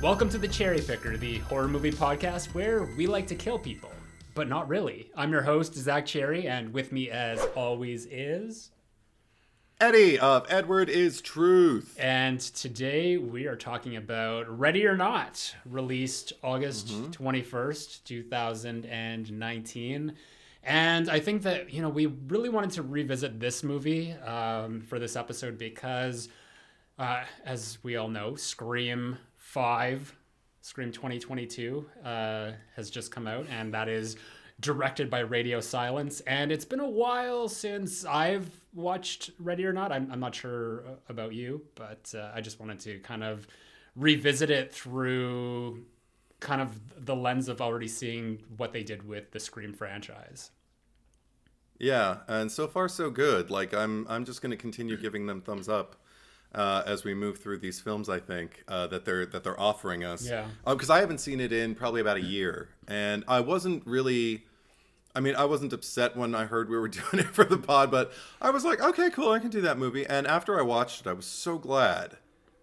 Welcome to the Cherry Picker, the horror movie podcast where we like to kill people, but not really. I'm your host, Zack Cherry, and with me as always is... Eddie of Edward is Truth. And today we are talking about Ready or Not, released August 21st, 2019. And I think that, we really wanted to revisit this movie for this episode because, as we all know, Scream 2022 has just come out, and that is directed by Radio Silence. And it's been a while since I've watched Ready or Not. I'm not sure about you, but I just wanted to kind of revisit it through kind of the lens of already seeing what they did with the Scream franchise. Yeah, and so far so good. Like I'm just going to continue giving them thumbs up as we move through these films. I think that they're offering us. Yeah. Because I haven't seen it in probably about a year, and I wasn't upset when I heard we were doing it for the pod, but I was like, okay, cool, I can do that movie. And after I watched it, I was so glad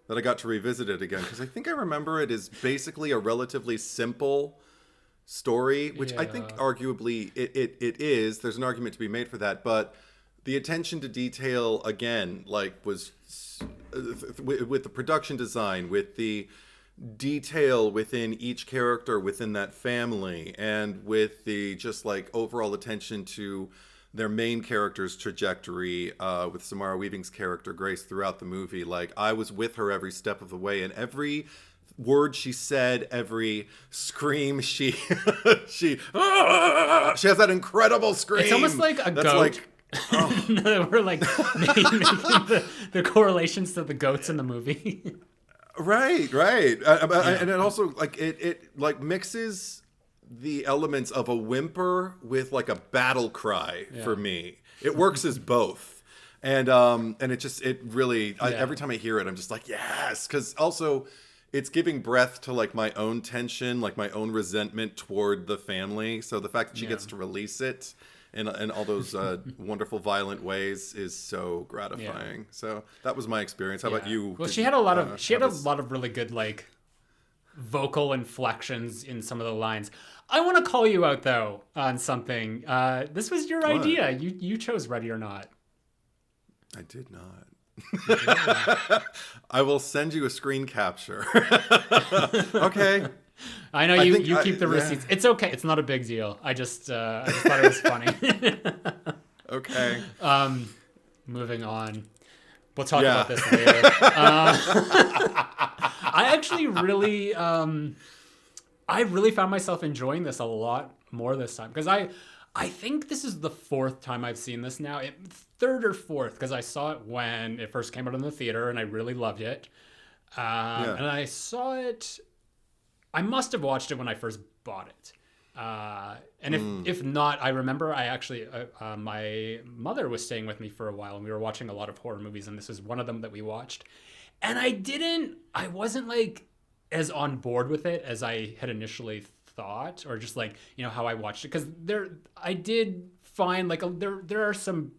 that I got to revisit it again, because I think I remember it is basically a relatively simple story, which I think arguably it is. There's an argument to be made for that, but the attention to detail again, like, was with the production design, with the detail within each character within that family, and with the just like overall attention to their main character's trajectory, with Samara Weaving's character Grace throughout the movie. Like, I was with her every step of the way, and every word she said, every scream she she has that incredible scream. It's almost like a goat. Like, oh. We're like making the correlations to the goats in the movie. Right. And it also like it like mixes the elements of a whimper with like a battle cry for me. It works as both. And it really every time I hear it, I'm just like, yes, because also it's giving breath to like my own tension, like my own resentment toward the family. So the fact that she gets to release it in all those wonderful, violent ways is so gratifying. Yeah. So that was my experience. How about you? Well, she had a lot of really good like vocal inflections in some of the lines. I want to call you out though on something. This was your idea. You chose Ready or Not. I did not. I will send you a screen capture. Okay. I know you keep the receipts. It's okay. It's not a big deal. I just thought it was funny. Okay. Moving on. We'll talk about this later. I actually really, I really found myself enjoying this a lot more this time, because I think this is the fourth time I've seen this now. Third or fourth, because I saw it when it first came out in the theater, and I really loved it. And I saw it... I must have watched it when I first bought it. And if not, I remember I actually... my mother was staying with me for a while, and we were watching a lot of horror movies, and this is one of them that we watched. And I wasn't like as on board with it as I had initially thought, or just like, how I watched it. Because I did find like there are some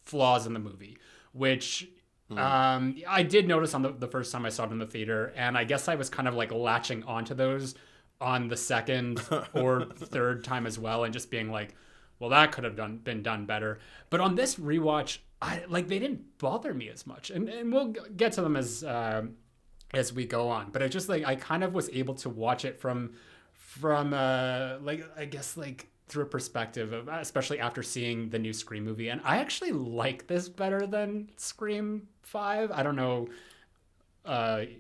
flaws in the movie, which I did notice on the first time I saw it in the theater, and I guess I was kind of like latching onto those on the second or third time as well, and just being like, well, that could have been done better. But on this rewatch, they didn't bother me as much, and we'll get to them as we go on. But I just like I kind of was able to watch it from like, I guess, like through a perspective of, especially after seeing the new Scream movie, and I actually like this better than Scream 5. I don't know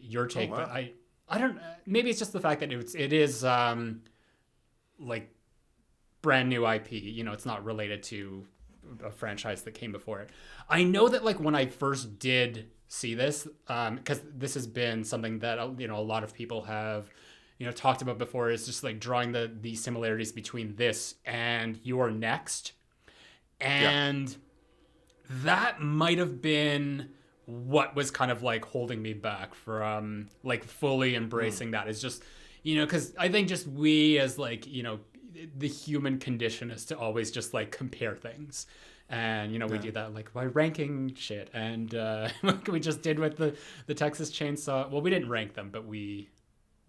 your take, but I don't. Maybe it's just the fact that it is like brand new IP. It's not related to a franchise that came before it. I know that like when I first did see this, because this has been something that a lot of people have talked about before, is just like drawing the similarities between this and You're Next. And that might have been what was kind of like holding me back from like fully embracing that. Is just, because I think just we as like, the human condition is to always just like compare things. And, we do that like by ranking shit. And like we just did with the Texas Chainsaw. Well, we didn't rank them, but we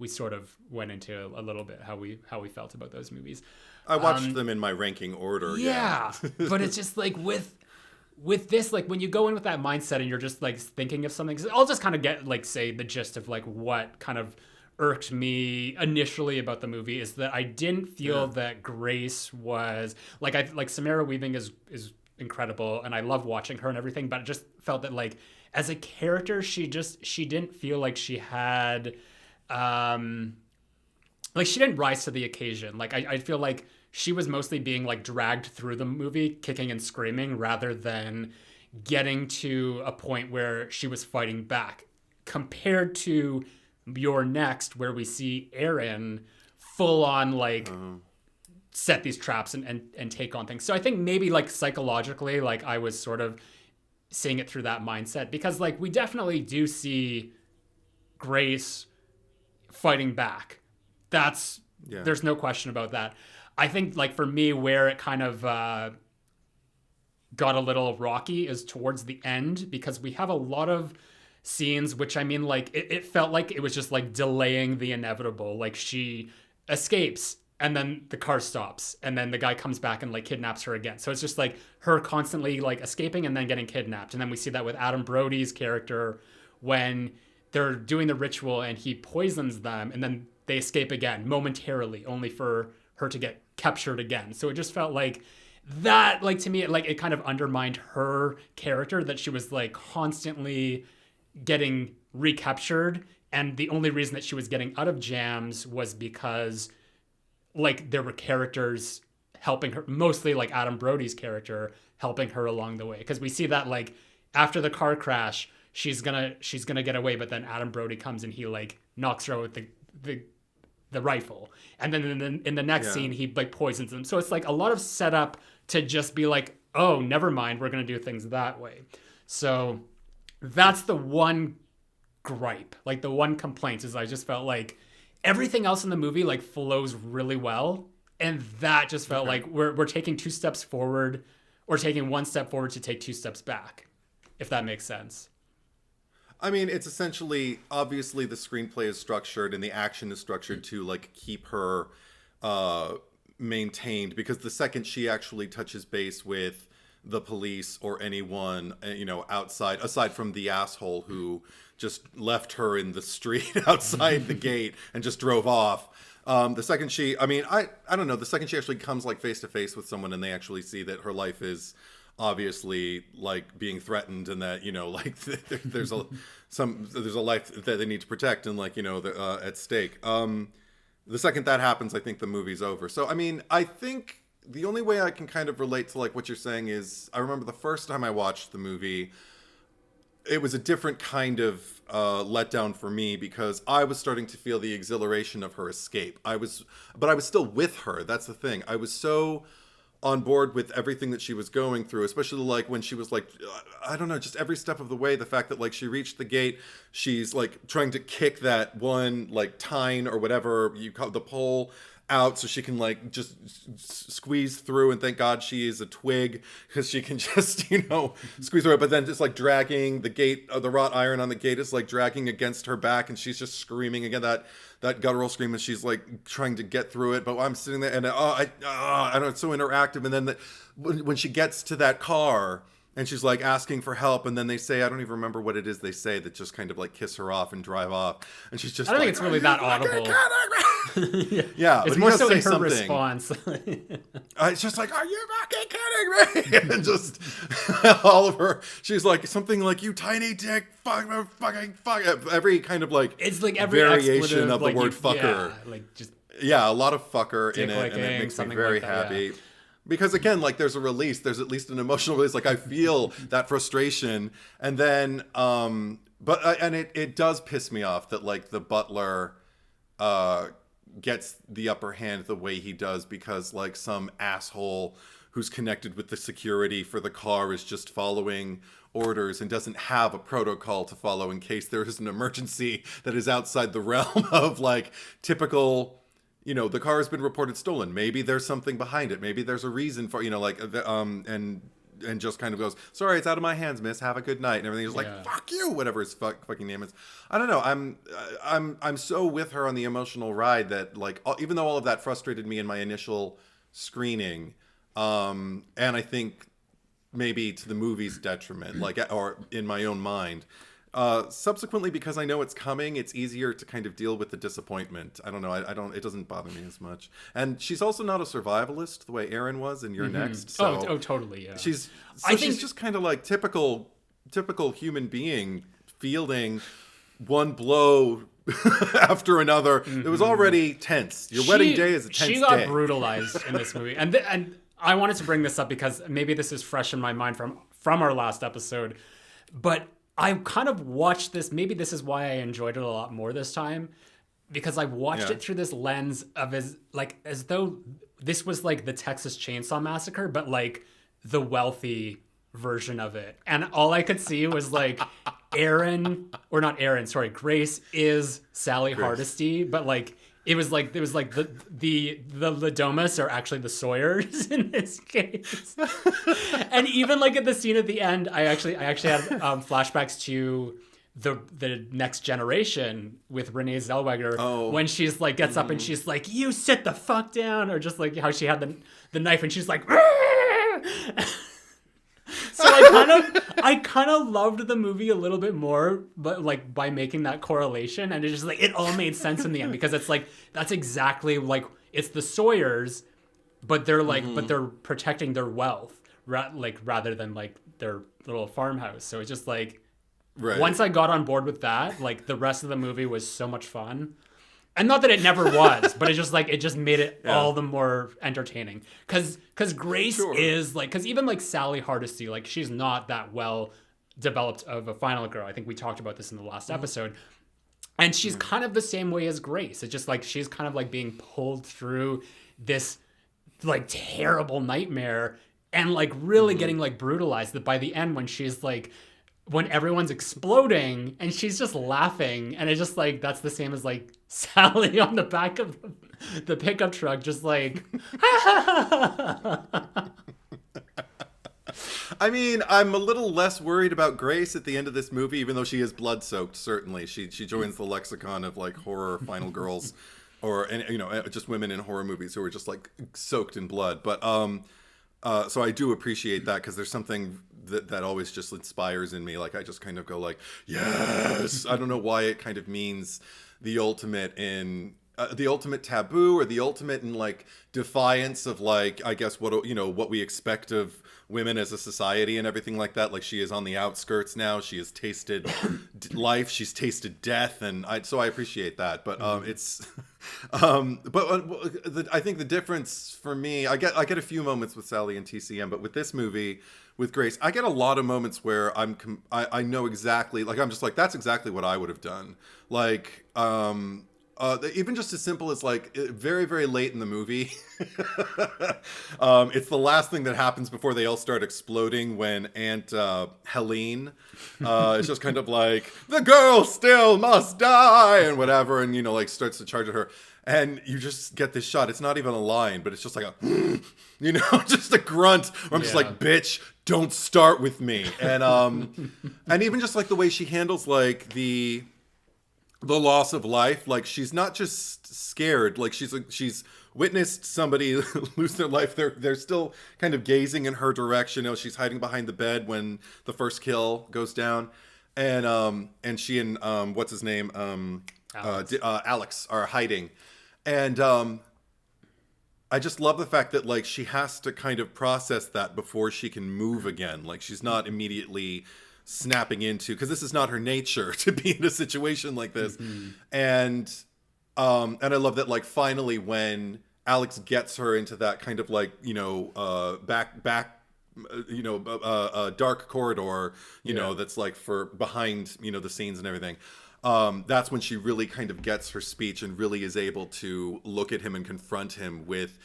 we sort of went into a little bit how we felt about those movies. I watched them in my ranking order. Yeah. But it's just like with this, like when you go in with that mindset and you're just like thinking of something, I'll just kind of get like say the gist of like what kind of irked me initially about the movie is that I didn't feel that Grace was like Samara Weaving is incredible and I love watching her and everything, but I just felt that like as a character she didn't feel like she had like she didn't rise to the occasion. Like I feel like she was mostly being like dragged through the movie kicking and screaming rather than getting to a point where she was fighting back, compared to Your Next, where we see Erin full on like set these traps and take on things. So I think maybe like psychologically, like I was sort of seeing it through that mindset, because like we definitely do see Grace fighting back. There's no question about that. I think like for me where it kind of got a little rocky is towards the end, because we have a lot of scenes which, I mean, like it felt like it was just like delaying the inevitable. Like she escapes and then the car stops and then the guy comes back and like kidnaps her again. So it's just like her constantly like escaping and then getting kidnapped. And then we see that with Adam Brody's character when they're doing the ritual and he poisons them and then they escape again momentarily, only for her to get captured again. So it just felt like that, like to me, it kind of undermined her character, that she was like constantly getting recaptured, and the only reason that she was getting out of jams was because like there were characters helping her, mostly like Adam Brody's character helping her along the way, because we see that like after the car crash she's gonna get away, but then Adam Brody comes and he like knocks her out with the rifle, and then in the next scene he like poisons them. So it's like a lot of setup to just be like, oh, never mind, we're gonna do things that way. So that's the one gripe, like the one complaint, is I just felt like everything else in the movie like flows really well, and that just felt like we're taking 2 steps forward or taking 1 step forward to take 2 steps back, if that makes sense. I mean, it's essentially, obviously the screenplay is structured and the action is structured to like keep her maintained, because the second she actually touches base with the police or anyone, you know, outside, aside from the asshole who just left her in the street outside the gate and just drove off. The second she, I mean, I don't know, the second she actually comes like face to face with someone and they actually see that her life is obviously like being threatened, and that, you know, like there's a life that they need to protect, and like, you know, at stake. The second that happens, I think the movie's over. So I mean, I think the only way I can kind of relate to like what you're saying is, I remember the first time I watched the movie, it was a different kind of letdown for me, because I was starting to feel the exhilaration of her escape. But I was still with her. That's the thing. I was so on board with everything that she was going through, especially like when she was like, I don't know, just every step of the way, the fact that like she reached the gate, she's like trying to kick that one like tine or whatever you call the pole out so she can like just squeeze through, and thank God she is a twig because she can just, you know, squeeze through it. But then just like dragging the gate, the wrought iron on the gate is like dragging against her back, and she's just screaming again, that guttural scream, and she's like trying to get through it. But I'm sitting there and I don't know, it's so interactive. And then when she gets to that car and she's like asking for help, and then they say, I don't even remember what it is they say, that just kind of like kiss her off and drive off, and she's just, I don't think it's really that audible. Yeah, it's but more so in her something. Response. It's just like, are you fucking kidding me? And just all of her, she's like something like, you tiny dick, fucking fuck, every kind of like, it's like every variation of the like word fucker. Yeah, like just a lot of fucker in it, licking, and it makes me very like that, happy. Yeah. Because again, like there's a release, there's at least an emotional release. Like I feel that frustration, and then, and it does piss me off that like the butler gets the upper hand the way he does, because like some asshole who's connected with the security for the car is just following orders and doesn't have a protocol to follow in case there is an emergency that is outside the realm of like typical. You know, the car has been reported stolen. Maybe there's something behind it. Maybe there's a reason for, you know, like, and and just kind of goes, sorry, it's out of my hands, miss, have a good night, and everything's like, fuck you, whatever his fucking name is. I don't know, I'm so with her on the emotional ride that, like, even though all of that frustrated me in my initial screening, and I think maybe to the movie's detriment, like, or in my own mind, subsequently, because I know it's coming, it's easier to kind of deal with the disappointment. I don't know. I don't. It doesn't bother me as much. And she's also not a survivalist the way Erin was in You're Next. So oh, totally. Yeah. She's just kind of like typical human being fielding one blow after another. It was already tense. Your wedding day is a tense day. She got brutalized in this movie, and I wanted to bring this up because maybe this is fresh in my mind from our last episode, but I kind of watched this. Maybe this is why I enjoyed it a lot more this time, because I watched it through this lens of as though this was like the Texas Chainsaw Massacre, but like the wealthy version of it. And all I could see was like Grace is Sally Hardesty, but like it was like the Domas are actually the Sawyers in this case. And even like at the scene at the end, I actually had flashbacks to the Next Generation with Renee Zellweger when she's like gets up and she's like, you sit the fuck down, or just like how she had the knife and she's like so I kind of loved the movie a little bit more, but like by making that correlation, and it's just like it all made sense in the end, because it's like that's exactly like it's the Sawyers, but they're like but they're protecting their wealth rather than like their little farmhouse. So it's just like once I got on board with that, like the rest of the movie was so much fun. And not that it never was, but it just made it all the more entertaining. Cause Grace is like, cause even like Sally Hardesty, like she's not that well developed of a final girl. I think we talked about this in the last episode. And she's kind of the same way as Grace. It's just like, she's kind of like being pulled through this like terrible nightmare and like really getting like brutalized, that by the end when she's like, when everyone's exploding and she's just laughing, and it's just like that's the same as like Sally on the back of the pickup truck, just like I mean, I'm a little less worried about Grace at the end of this movie, even though she is blood soaked. Certainly, she joins the lexicon of like horror final girls, or just women in horror movies who are just like soaked in blood. But so I do appreciate that, because there's something that always just inspires in me. Like I just kind of go like, yes. I don't know why it kind of means the ultimate in the ultimate taboo, or the ultimate in like defiance of like, I guess what we expect of women as a society and everything like that. Like she is on the outskirts now. She has tasted life. She's tasted death, and so I appreciate that. But it's. I think the difference for me, I get a few moments with Sally and TCM, but with this movie, with Grace, I get a lot of moments where I know exactly, like I'm just like, that's exactly what I would have done. Like even just as simple as like very, very late in the movie, it's the last thing that happens before they all start exploding, when Aunt Helene is just kind of like, the girl still must die, and whatever, and like starts to charge at her, and you just get this shot. It's not even a line, but it's just like a just a grunt where I'm just like, bitch, don't start with me. And and even just like the way she handles like the loss of life, like she's not just scared, like she's witnessed somebody lose their life. They're still kind of gazing in her direction. She's hiding behind the bed when the first kill goes down, and she and what's his name, Alex are hiding, and I just love the fact that like she has to kind of process that before she can move again. Like she's not immediately snapping into, because this is not her nature to be in a situation like this. And I love that like finally when Alex gets her into that kind of like back dark corridor, that's like for behind the scenes and everything, that's when she really kind of gets her speech and really is able to look at him and confront him with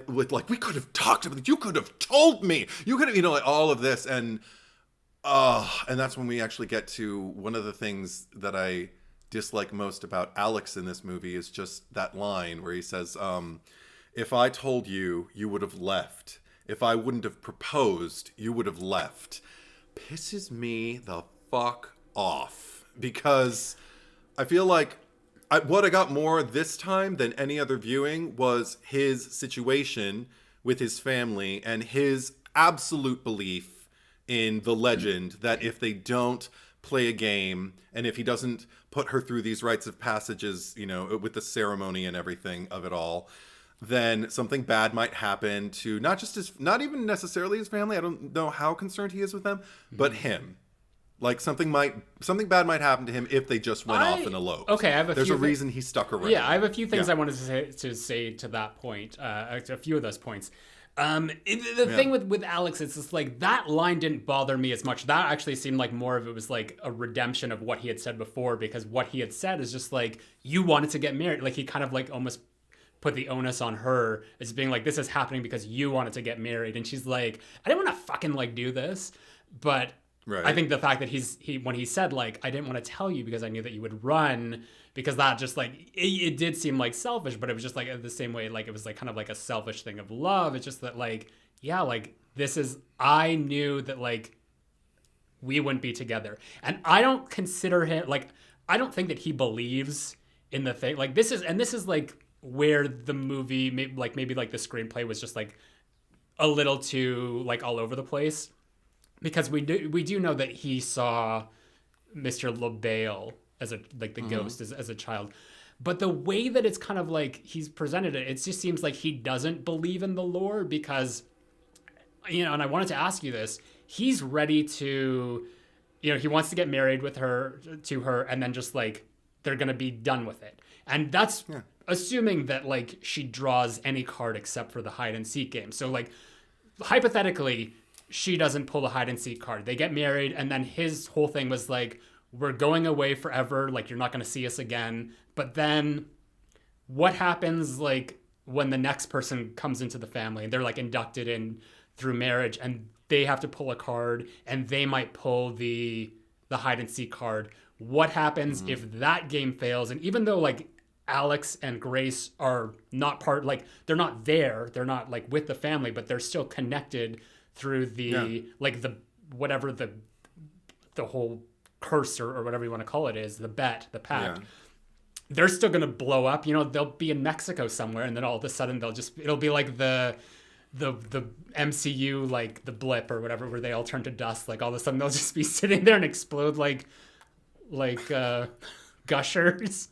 like, we could have talked about it, you could have told me, you could have like all of this. And that's when we actually get to one of the things that I dislike most about Alex in this movie, is just that line where he says, if I told you, you would have left. if I wouldn't have proposed, you would have left, pisses me the fuck off. Because I feel like what I got more this time than any other viewing was his situation with his family and his absolute belief in the legend that if they don't play a game and if he doesn't put her through these rites of passages, you know, with the ceremony and everything of it all, then something bad might happen to not even necessarily his family. I don't know how concerned he is with them, but him. Like something bad might happen to him if they just went off and eloped. Okay, I have There's a reason he stuck around. Yeah, I have a few things I wanted to say to that point. A few of those points. The thing with Alex, it's just like that line didn't bother me as much. That actually seemed like more of it was like a redemption of what he had said before, because what he had said is just like, you wanted to get married. Like he kind of like almost put the onus on her as being like, this is happening because you wanted to get married. And she's like, I didn't want to fucking like do this. But right. I think the fact that when he said like, I didn't want to tell you because I knew that you would run, because that just like, it did seem like selfish, but it was just like the same way, like it was like kind of like a selfish thing of love. It's just that like, yeah, like I knew that like we wouldn't be together. And I don't consider him, like, I don't think that he believes in the thing. Like this is like where the movie, maybe like the screenplay was just like a little too like all over the place. Because we do know that he saw Mr. LaBelle as the ghost as a child. But the way that it's kind of like he's presented it, it just seems like he doesn't believe in the lore because, you know, and I wanted to ask you this, he's ready to, you know, he wants to get married to her and then just like, they're going to be done with it. And that's assuming that like she draws any card except for the hide and seek game. So like hypothetically, she doesn't pull the hide and seek card. They get married, and then his whole thing was like, we're going away forever. Like, you're not going to see us again. But then what happens like when the next person comes into the family and they're like inducted in through marriage and they have to pull a card and they might pull the hide and seek card? What happens if that game fails? And even though like Alex and Grace are not part, like they're not there, they're not like with the family, but they're still connected through the like the whatever the whole curse or whatever you want to call it is, the pact. They're still gonna blow up. You know, they'll be in Mexico somewhere, and then all of a sudden it'll be like the MCU, like the blip or whatever, where they all turn to dust. Like all of a sudden they'll just be sitting there and explode like gushers.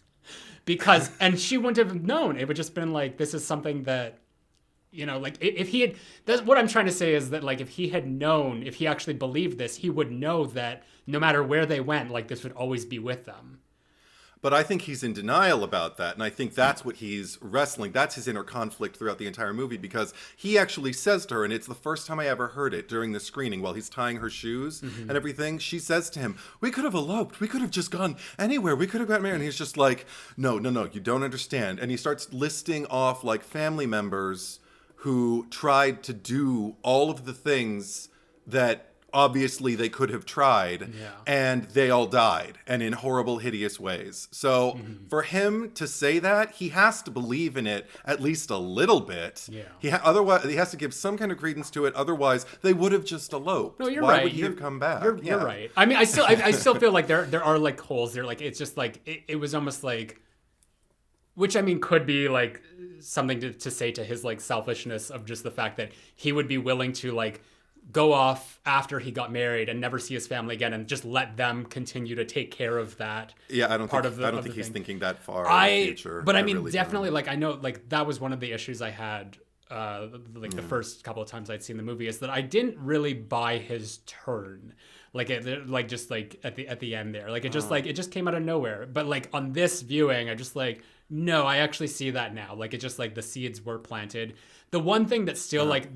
Because and she wouldn't have known. It would just been like, this is something that, you know, like if he had, that's what I'm trying to say is that like if he had known, if he actually believed this, he would know that no matter where they went, like this would always be with them. But I think he's in denial about that. And I think that's what he's wrestling. That's his inner conflict throughout the entire movie, because he actually says to her, and it's the first time I ever heard it during the screening while he's tying her shoes and everything. She says to him, we could have eloped. We could have just gone anywhere. We could have got married. And he's just like, no, you don't understand. And he starts listing off like family members who tried to do all of the things that obviously they could have tried, and they all died, and in horrible, hideous ways. So for him to say that, he has to believe in it at least a little bit. Otherwise, he has to give some kind of credence to it. Otherwise, they would have just eloped. No, you're Why right. would he have come back? You're right. I mean, I still feel like there are like holes there. Like it's just like it was almost like, which I mean could be like something to say to his like selfishness of just the fact that he would be willing to like go off after he got married and never see his family again and just let them continue to take care of that. Yeah, I don't think he's thinking that far in the future. But I mean, really definitely, like, I know, like, that was one of the issues I had, the first couple of times I'd seen the movie, is that I didn't really buy his turn. Like, just like at the end there. Like, it just, like, it just came out of nowhere. But, like, on this viewing, I just, like, no, I actually see that now. Like, it just, like, the seeds were planted. The one thing that's still, like,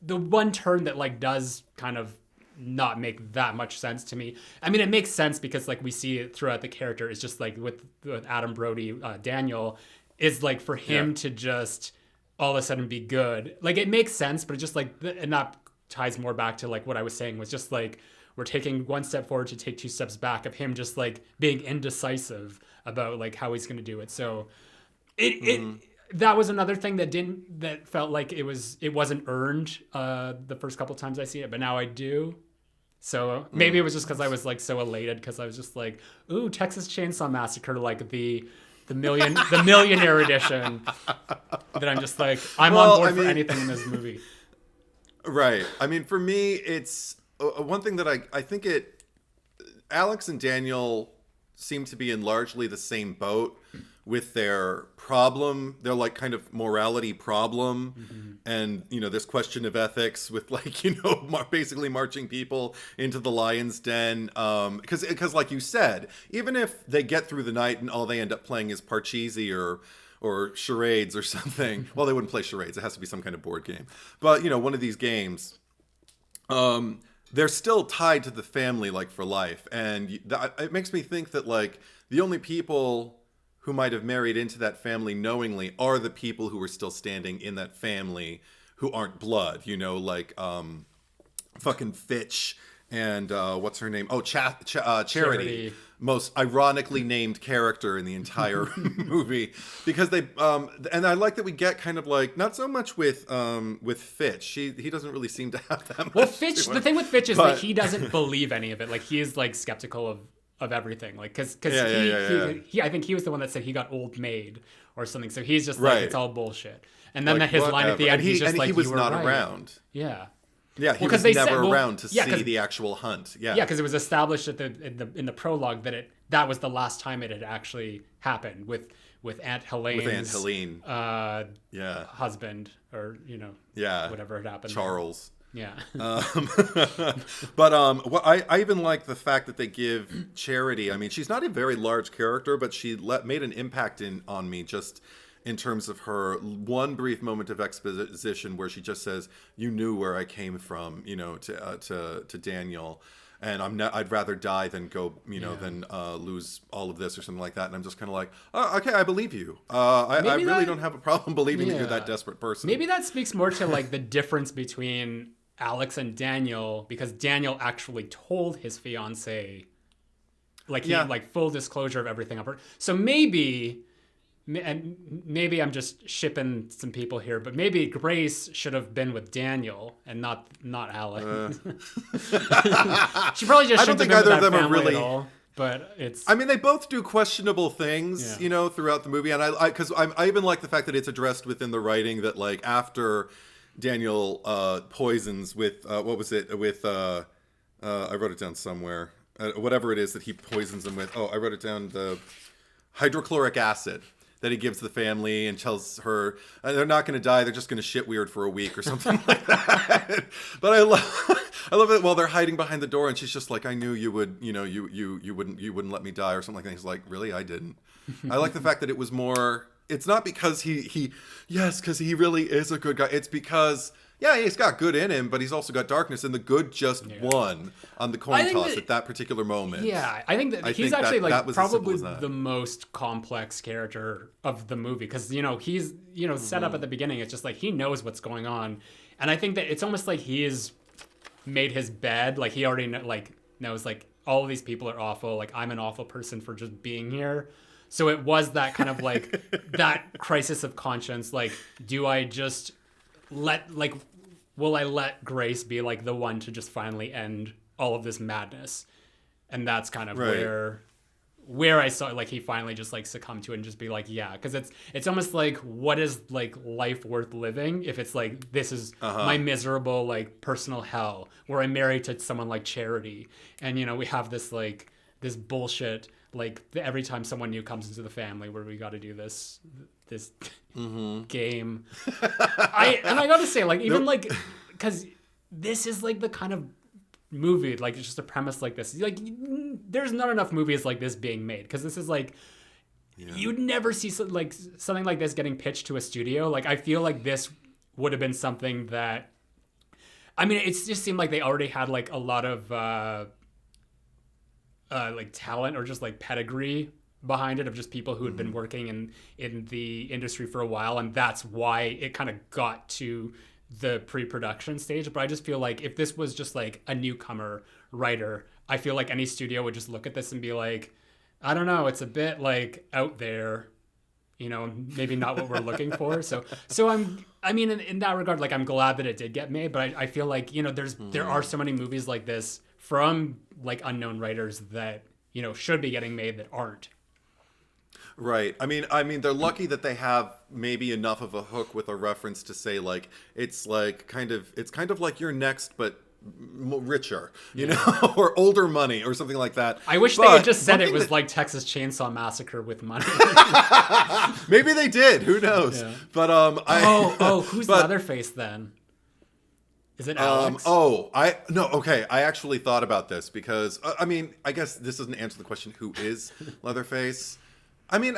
the one turn that like does kind of not make that much sense to me. I mean, it makes sense because like we see it throughout the character. It's just like with Adam Brody, Daniel, is like for him to just all of a sudden be good. Like it makes sense, but it just like, and that ties more back to like what I was saying was just like, we're taking one step forward to take two steps back of him just like being indecisive about like how he's going to do it. So that was another thing that felt like it wasn't earned the first couple times I see it, but now I do. So maybe it was just because I was like so elated because I was just like, ooh, Texas Chainsaw Massacre, like the millionaire edition. That I'm just like, I'm on board for anything in this movie. Right. I mean, for me, it's one thing that I think Alex and Daniel seem to be in largely the same boat with their problem, their like kind of morality problem, and this question of ethics with like basically marching people into the lion's den, because like you said, even if they get through the night and all they end up playing is Parcheesi or charades or something, well, they wouldn't play charades, it has to be some kind of board game, but one of these games, they're still tied to the family like for life, and it makes me think that like the only people who might have married into that family knowingly are the people who are still standing in that family who aren't blood, like fucking Fitch and what's her name? Oh, Charity. Most ironically named character in the entire movie, because they and I like that we get kind of like not so much with Fitch. He doesn't really seem to have that much. Well, Fitch. The thing with Fitch is that he doesn't believe any of it. Like he is like skeptical of everything. Like because he I think he was the one that said he got old maid or something. So he's just like it's all bullshit. And then like, his line at the end, he's just like he was you were not right. around. Yeah. Yeah, he was never around to see the actual hunt. Yeah, because it was established in the prologue that was the last time it had actually happened with Aunt Helene's husband or whatever had happened. Charles. Yeah. But I even like the fact that they give Charity. I mean, she's not a very large character, but she made an impact on me just in terms of her one brief moment of exposition where she just says, "You knew where I came from," to Daniel, and I'd rather die than go, than lose all of this or something like that. And I'm just kind of like, oh, okay, I believe you. I really don't have a problem believing that you're that desperate person. Maybe that speaks more to like the difference between Alex and Daniel, because Daniel actually told his fiance, like he had like full disclosure of everything of her. So maybe I'm just shipping some people here, but maybe Grace should have been with Daniel and not Alex. She probably just shouldn't have been with that family at all. But it's. I mean, they both do questionable things, throughout the movie, and I even like the fact that it's addressed within the writing that like after Daniel poisons with what was it with I wrote it down somewhere, whatever it is that he poisons them with. Oh, I wrote it down, the hydrochloric acid that he gives the family and tells her they're not going to die, they're just going to shit weird for a week or something like that. But I love it while they're hiding behind the door and she's just like, I knew you would, you wouldn't let me die or something like that. He's like, really? I didn't. I like the fact that it was more, it's not because because he really is a good guy. It's because he's got good in him, but he's also got darkness, and the good just won on the coin toss at that particular moment. Yeah, I think that he's actually like probably the most complex character of the movie, because he's set up at the beginning. It's just like he knows what's going on, and I think that it's almost like he's made his bed. Like he already knows like all of these people are awful. Like I'm an awful person for just being here. So it was that kind of like that crisis of conscience. Like, do I just will I let Grace be like the one to just finally end all of this madness? And that's kind of where I saw like he finally just like succumb to it and just be like, because it's almost like, what is like life worth living if it's like this is my miserable like personal hell where I'm married to someone like Charity, and we have this like this bullshit like every time someone new comes into the family where we got to do this game. I gotta say, like, even like, because this is like the kind of movie, like it's just a premise like this, like there's not enough movies like this being made, because this is like you'd never see something like this getting pitched to a studio. Like I feel like this would have been something that, I mean, it just seemed like they already had like a lot of like talent or just like pedigree behind it of just people who had been working in the industry for a while, and that's why it kind of got to the pre-production stage. But I just feel like if this was just like a newcomer writer, I feel like any studio would just look at this and be like, I don't know, it's a bit like out there, maybe not what we're looking for. So I mean, in that regard, like, I'm glad that it did get made, but I feel like, there are so many movies like this from like unknown writers that, should be getting made that aren't. Right. I mean, they're lucky that they have maybe enough of a hook with a reference to say, like, it's kind of like You're Next, but richer, or older money or something like that. I wish they had just said it was like Texas Chainsaw Massacre with money. Maybe they did. Who knows? Yeah. But who's Leatherface then? Is it Alex? Okay. I actually thought about this because I guess this doesn't answer the question who is Leatherface. I mean,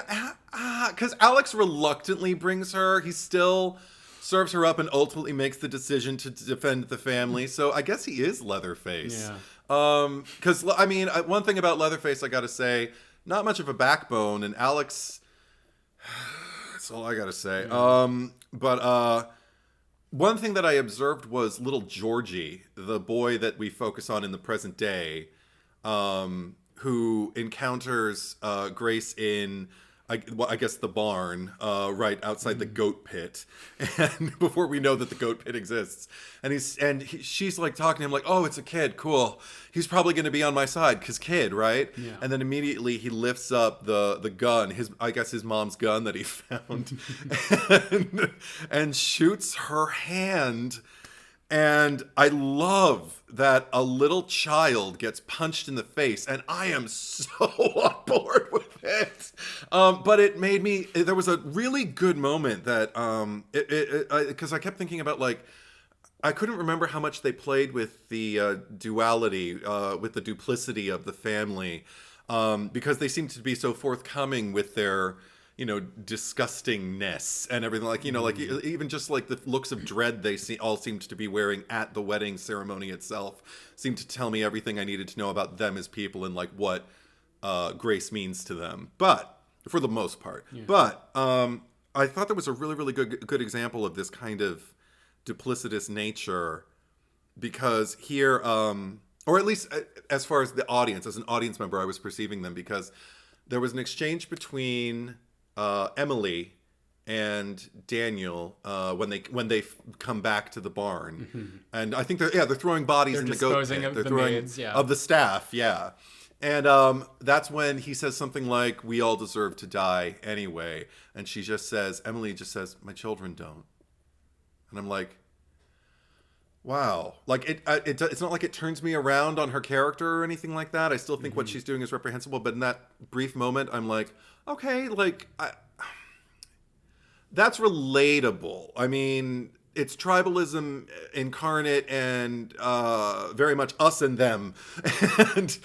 because Alex reluctantly brings her. He still serves her up and ultimately makes the decision to defend the family. So I guess he is Leatherface. Yeah. Because, one thing about Leatherface, I got to say, not much of a backbone. And Alex, that's all I got to say. Yeah. One thing that I observed was little Georgie, the boy that we focus on in the present day, who encounters Grace in, I guess, the barn, right outside the goat pit, and before we know that the goat pit exists, she's like talking to him like, "Oh, it's a kid, cool. He's probably going to be on my side, 'cause kid, right?" Yeah. And then immediately he lifts up the gun, his mom's gun that he found, and shoots her hand. And I love that a little child gets punched in the face, and I am so on board with it. But it made me. There was a really good moment that because I kept thinking about, like, I couldn't remember how much they played with the duality, with the duplicity of the family, because they seemed to be so forthcoming with their, disgustingness and everything, like, like even just like the looks of dread they all seemed to be wearing at the wedding ceremony itself seemed to tell me everything I needed to know about them as people and like what Grace means to them, but for the most part. Yeah. But I thought there was a really, really good example of this kind of duplicitous nature, because here, or at least as far as the audience, as an audience member, I was perceiving them, because there was an exchange between Emily and Daniel when they come back to the barn, mm-hmm. and I think they're throwing bodies in the goat pit. They're throwing maids, of the staff, yeah. And that's when he says something like, "We all deserve to die anyway," and Emily just says, "My children don't," and I'm like, wow, like it's not like it turns me around on her character or anything like that. I still think what she's doing is reprehensible, but in that brief moment, I'm like, okay, like that's relatable. I mean, it's tribalism incarnate and very much us and them, and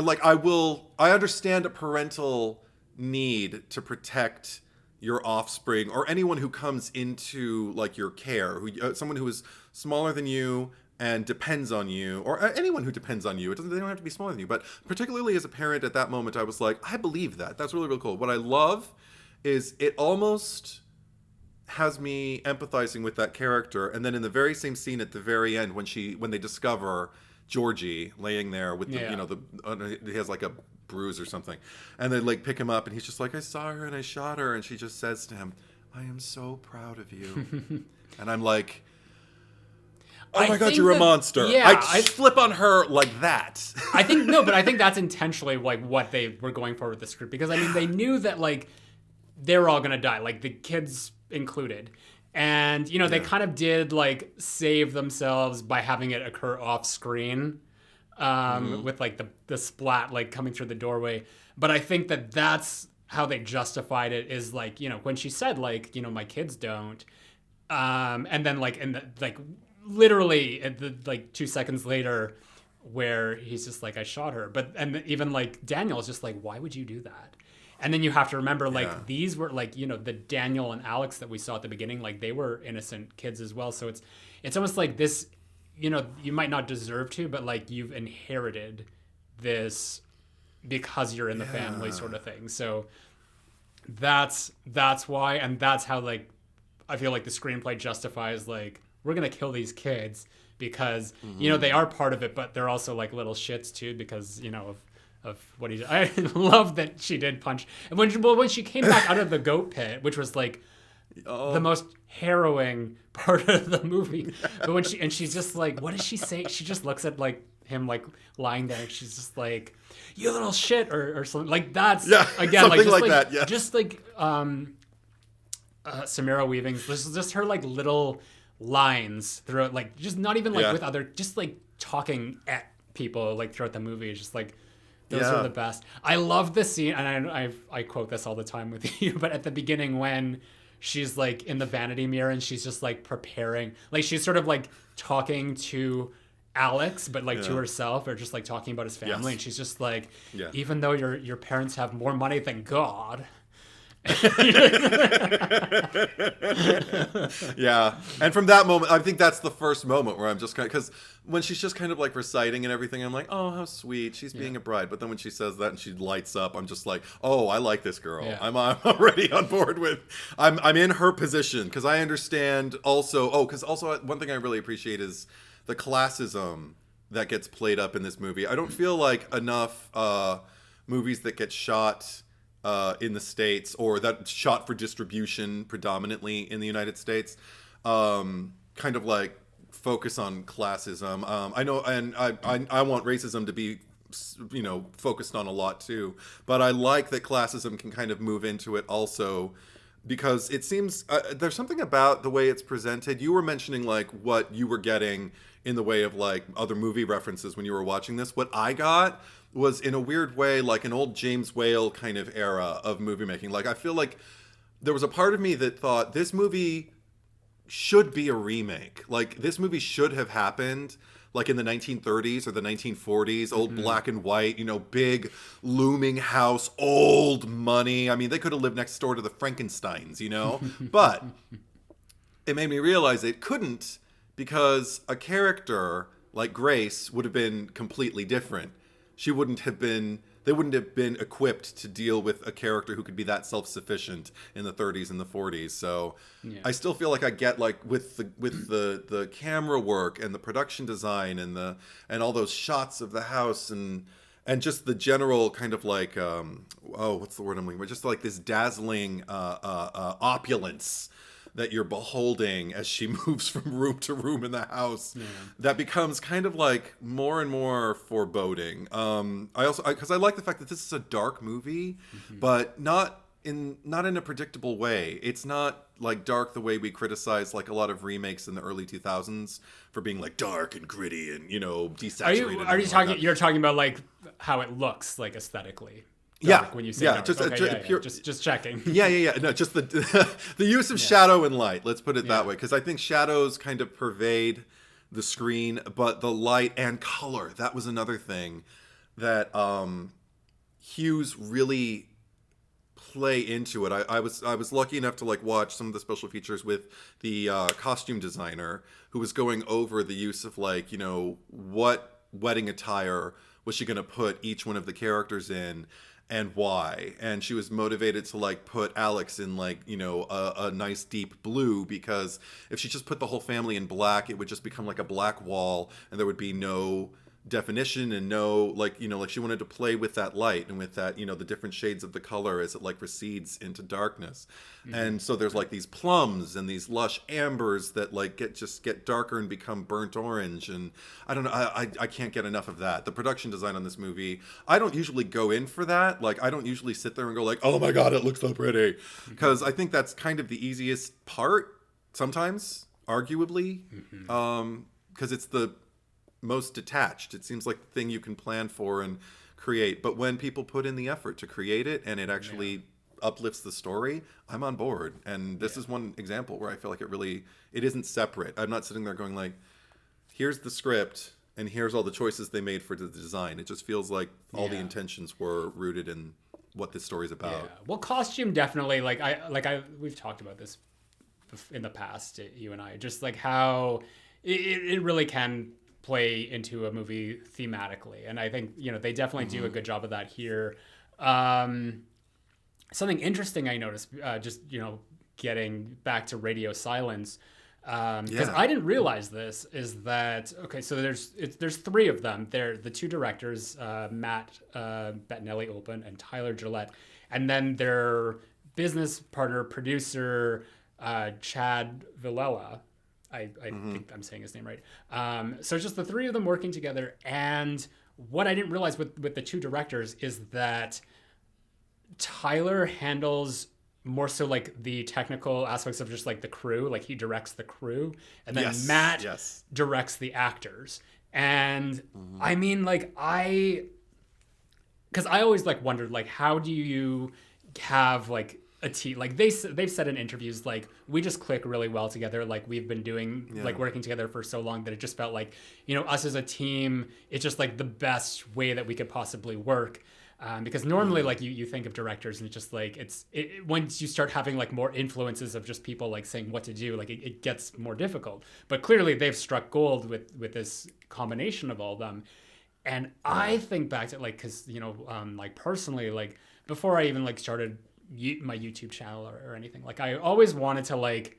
like I understand a parental need to protect your offspring or anyone who comes into like your care, someone who is smaller than you and depends on you, or anyone who depends on you. They don't have to be smaller than you, but particularly as a parent at that moment, I was like, I believe that. That's really, really cool. What I love is it almost has me empathizing with that character, and then in the very same scene at the very end when they discover Georgie laying there with he has like a bruise or something, and they like pick him up, and he's just like, I saw her and I shot her, and she just says to him, I am so proud of you. And I'm like, oh my God, you're a monster. Yeah, I flip on her like that. I think that's intentionally like what they were going for with the script, because I mean they knew that like they were all gonna die, like the kids included. And, they kind of did, like, save themselves by having it occur off screen with, like, the splat, like, coming through the doorway. But I think that that's how they justified it, is, like, when she said, like, my kids don't. And then, like, literally, like, 2 seconds later, where he's just like, I shot her. And even, like, Daniel's just like, why would you do that? And then you have to remember, like, these were, like, the Daniel and Alex that we saw at the beginning, like, they were innocent kids as well. So it's almost like this, you might not deserve to, but, like, you've inherited this because you're in the family sort of thing. So that's why, and that's how, like, I feel like the screenplay justifies, like, we're going to kill these kids because, they are part of it, but they're also, like, little shits, too, because, what he did. I love that she did punch. And when she came back out of the goat pit, which was like the most harrowing part of the movie. But when she's just like, what does she say? She just looks at like him like lying there. And she's just like, you little shit, or something like that's again something like, like that. Yeah, just like Samara Weaving's just her like little lines throughout, like just not even like with other, just like talking at people like throughout the movie. It's just like those are the best. I love the scene, and I quote this all the time with you, but at the beginning when she's like in the vanity mirror and she's just like preparing, like she's sort of like talking to Alex, but like to herself, or just like talking about his family, and she's just like, even though your parents have more money than God. Yeah, and from that moment, I think that's the first moment where I'm just kind of, because when she's just kind of like reciting and everything, I'm like, oh, how sweet, she's being a bride. But then when she says that and she lights up, I'm just like, oh, I like this girl. I'm already on board with. I'm in her position, because I understand also. Because also one thing I really appreciate is the classism that gets played up in this movie. I don't feel like enough movies that get shot in the States, or that shot for distribution predominantly in the United States, kind of like focus on classism. I know, and I want racism to be, focused on a lot too, but I like that classism can kind of move into it also, because it seems there's something about the way it's presented. You were mentioning like what you were getting in the way of like other movie references when you were watching this. What I got was, in a weird way, like an old James Whale kind of era of movie making. Like, I feel like there was a part of me that thought this movie should be a remake. Like, this movie should have happened like in the 1930s or the 1940s, old black and white, big looming house, old money. I mean, they could have lived next door to the Frankensteins, But it made me realize it couldn't, because a character like Grace would have been completely different. They wouldn't have been equipped to deal with a character who could be that self-sufficient in the 30s and the 40s. So I still feel like I get, like, with the camera work and the production design and all those shots of the house and just the general kind of like what's the word I'm looking for? Just like this dazzling opulence that you're beholding as she moves from room to room in the house, that becomes kind of like more and more foreboding. Because I like the fact that this is a dark movie, but not in a predictable way. It's not like dark the way we criticize like a lot of remakes in the early 2000s for being like dark and gritty and desaturated. Are you talking? You're talking about like how it looks like aesthetically. When you say dark. Just checking. No, just the use of shadow and light. Let's put it that way, because I think shadows kind of pervade the screen, but the light and color, that was another thing that hues really play into it. I was lucky enough to like watch some of the special features with the costume designer, who was going over the use of like what wedding attire was she going to put each one of the characters in, and why. And she was motivated to like put Alex in like, a nice deep blue, because if she just put the whole family in black, it would just become like a black wall and there would be no definition and no like she wanted to play with that light and with that the different shades of the color as it like recedes into darkness. And so there's like these plums and these lush ambers that like get darker and become burnt orange, and I don't know, I can't get enough of that. The production design on this movie, I don't usually go in for that. Like, I don't usually sit there and go like, oh my god, it looks so pretty, because I think that's kind of the easiest part sometimes, arguably, because it's the most detached. It seems like the thing you can plan for and create. But when people put in the effort to create it and it actually uplifts the story, I'm on board. And this is one example where I feel like it isn't separate. I'm not sitting there going like, here's the script and here's all the choices they made for the design. It just feels like all the intentions were rooted in what this story's about. Yeah. Well, costume definitely, we've talked about this in the past, you and I, just like how it really can play into a movie thematically, and I think they definitely do a good job of that here. Something interesting I noticed, just getting back to Radio Silence, Because I didn't realize this, is that, okay, so there's three of them. They're the two directors, Matt Bettinelli-Olpin and Tyler Gillette, and then their business partner, producer, Chad Villela. I think I'm saying his name right. So just the three of them working together. And what I didn't realize with the two directors is that Tyler handles more so like the technical aspects of just like the crew, like he directs the crew, and then Matt directs the actors. And I mean, like, because I always like wondered, like, how do you have like a team? Like they've said in interviews, like, we just click really well together. Like we've been doing like working together for so long that it just felt like, you know, us as a team, it's just like the best way that we could possibly work. Because normally, like, you think of directors and it's just like, once you start having like more influences of just people like saying what to do, like it gets more difficult. But clearly they've struck gold with this combination of all of them. And I think back to like, cause you know, like personally, like before I even like started my YouTube channel or anything, like I always wanted to like,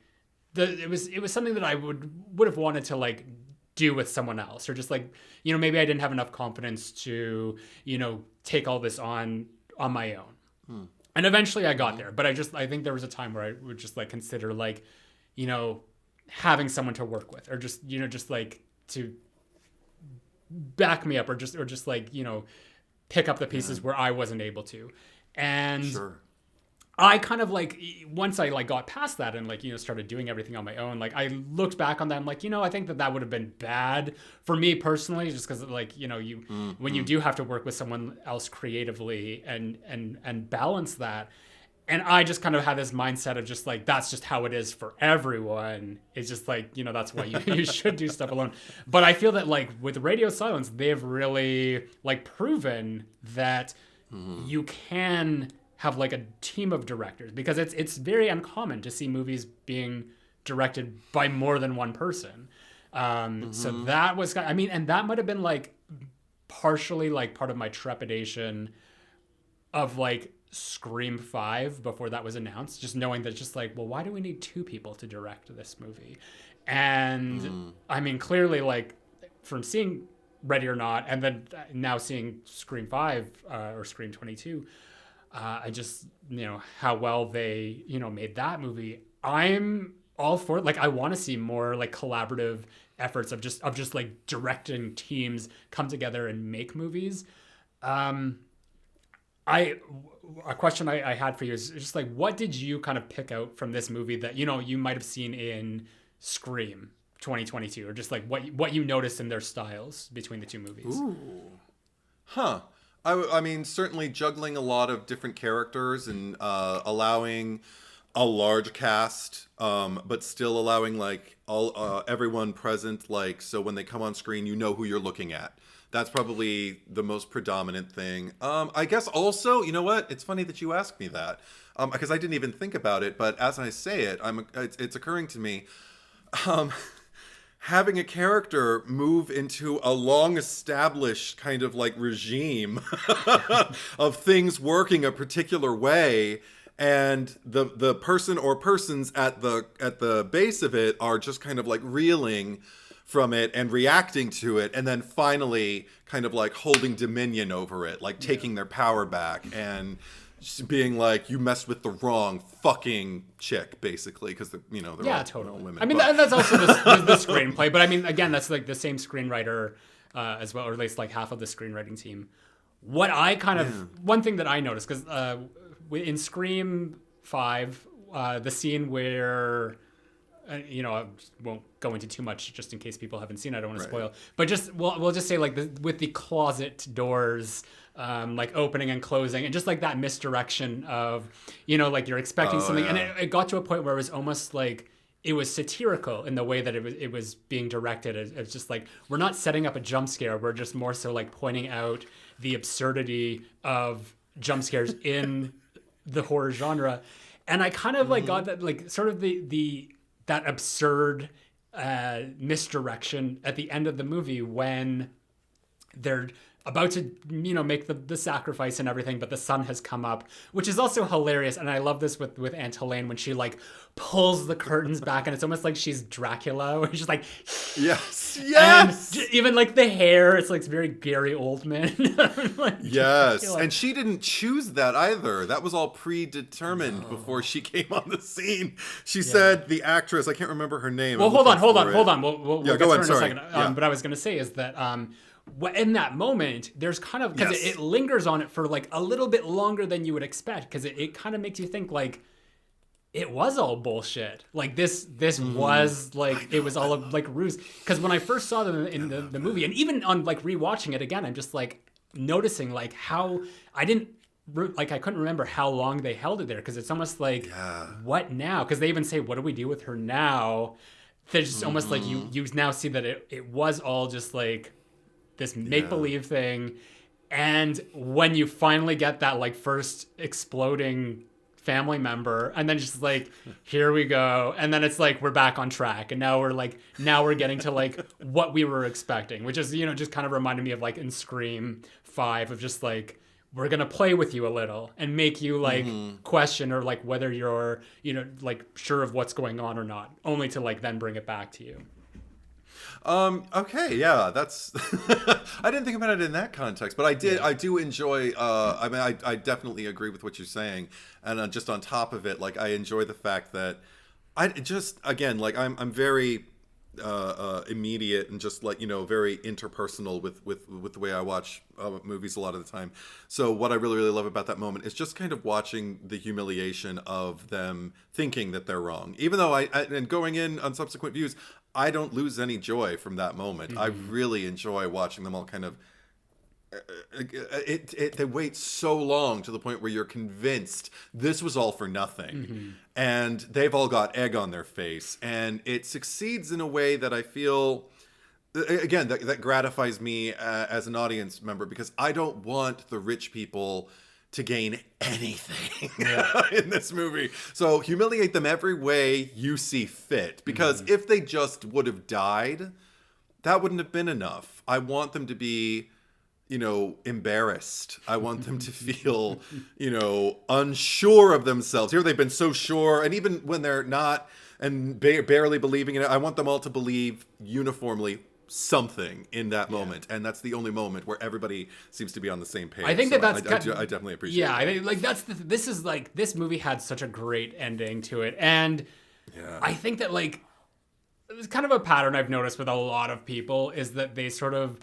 it was something that I would have wanted to like do with someone else, or just like, you know, maybe I didn't have enough confidence to, you know, take all this on my own. And eventually I got there, but I think there was a time where I would just like consider like, you know, having someone to work with, or just, you know, just like to back me up, or just like, you know, pick up the pieces where I wasn't able to. And I kind of like, once I like got past that and like, you know, started doing everything on my own, like I looked back on that, I'm like, you know, I think that would have been bad for me personally, just because like, you know, when you do have to work with someone else creatively and balance that. And I just kind of had this mindset of just like, that's just how it is for everyone. It's just like, you know, that's why you should do stuff alone. But I feel that like with Radio Silence, they've really like proven that you can have like a team of directors, because it's very uncommon to see movies being directed by more than one person. So that was, I mean, and that might have been like partially like part of my trepidation of like Scream 5 before that was announced, just knowing that just like, well, why do we need two people to direct this movie? And I mean, clearly like from seeing Ready or Not, and then now seeing Scream 5 or Scream 22, I just, you know, how well they, you know, made that movie. I'm all for it. Like, I want to see more like collaborative efforts of just like directing teams come together and make movies. A question I had for you is just like, what did you kind of pick out from this movie that, you know, you might have seen in Scream 2022, or just like what you noticed in their styles between the two movies? I mean, certainly juggling a lot of different characters and allowing a large cast, but still allowing like everyone present, like, so when they come on screen, you know who you're looking at. That's probably the most predominant thing. I guess also, you know what? It's funny that you asked me that, because I didn't even think about it, but as I say it, it's occurring to me. Having a character move into a long-established kind of like regime of things working a particular way, and the person or persons at the base of it are just kind of like reeling from it and reacting to it, and then finally kind of like holding dominion over it, like taking their power back and just being like, you messed with the wrong fucking chick, basically, because you know they're all totally women. I mean, and that's also the screenplay, but I mean, again, that's like the same screenwriter as well, or at least like half of the screenwriting team. What I kind of one thing that I noticed, because in Scream 5, the scene where you know, I won't go into too much just in case people haven't seen it. I don't want to spoil. But just we'll just say like with the closet doors like opening and closing, and just like that misdirection of, you know, like you're expecting something, and it got to a point where it was almost like it was satirical in the way that it was being directed. It's just like, we're not setting up a jump scare, we're just more so like pointing out the absurdity of jump scares in the horror genre. And I kind of like got that, like sort of that absurd misdirection at the end of the movie when they're about to, make the sacrifice and everything, but the sun has come up, which is also hilarious. And I love this with Aunt Helene when she like pulls the curtains back, and it's almost like she's Dracula, where she's like, yes. And even like the hair, it's like it's very Gary Oldman. Like, yes, Dracula. and she didn't choose that either. That was all predetermined before she came on the scene. She said the actress, I can't remember her name. Well, hold on. We'll get to her in a sorry. second. But I was going to say is that in that moment, there's kind of, because it lingers on it for like a little bit longer than you would expect, because it kind of makes you think like it was all bullshit. Like this was like, it was all like ruse. Because when I first saw them in the movie, and even on like rewatching it again, I'm just like noticing like how I couldn't remember how long they held it there, because it's almost like, what now? Because they even say, what do we do with her now? It's just almost like you now see that it was all just like this make-believe thing. And when you finally get that like first exploding family member, and then just like, here we go, and then it's like we're back on track, and now we're getting to like what we were expecting, which is just kind of reminded me of like in Scream 5 of just like, we're gonna play with you a little and make you like question or like whether you're like sure of what's going on or not, only to like then bring it back to you. Okay, yeah, that's I didn't think about it in that context, but I do enjoy I definitely agree with what you're saying, and just on top of it, like I enjoy the fact that I just, again, like I'm very immediate and just like very interpersonal with the way I watch movies a lot of the time. So what I really love about that moment is just kind of watching the humiliation of them thinking that they're wrong, even though and going in on subsequent views, I don't lose any joy from that moment. I really enjoy watching them all kind of they wait so long to the point where you're convinced this was all for nothing, and they've all got egg on their face, and it succeeds in a way that I feel, again, that gratifies me as an audience member, because I don't want the rich people to gain anything in this movie. So humiliate them every way you see fit, because if they just would have died, that wouldn't have been enough. I want them to be embarrassed. I want them to feel, unsure of themselves. Here they've been so sure, and even when they're not and barely believing in it, I want them all to believe uniformly something in that moment, and that's the only moment where everybody seems to be on the same page. I think I definitely appreciate it. I think like this is like, this movie had such a great ending to it, and I think that like it's kind of a pattern I've noticed with a lot of people is that they sort of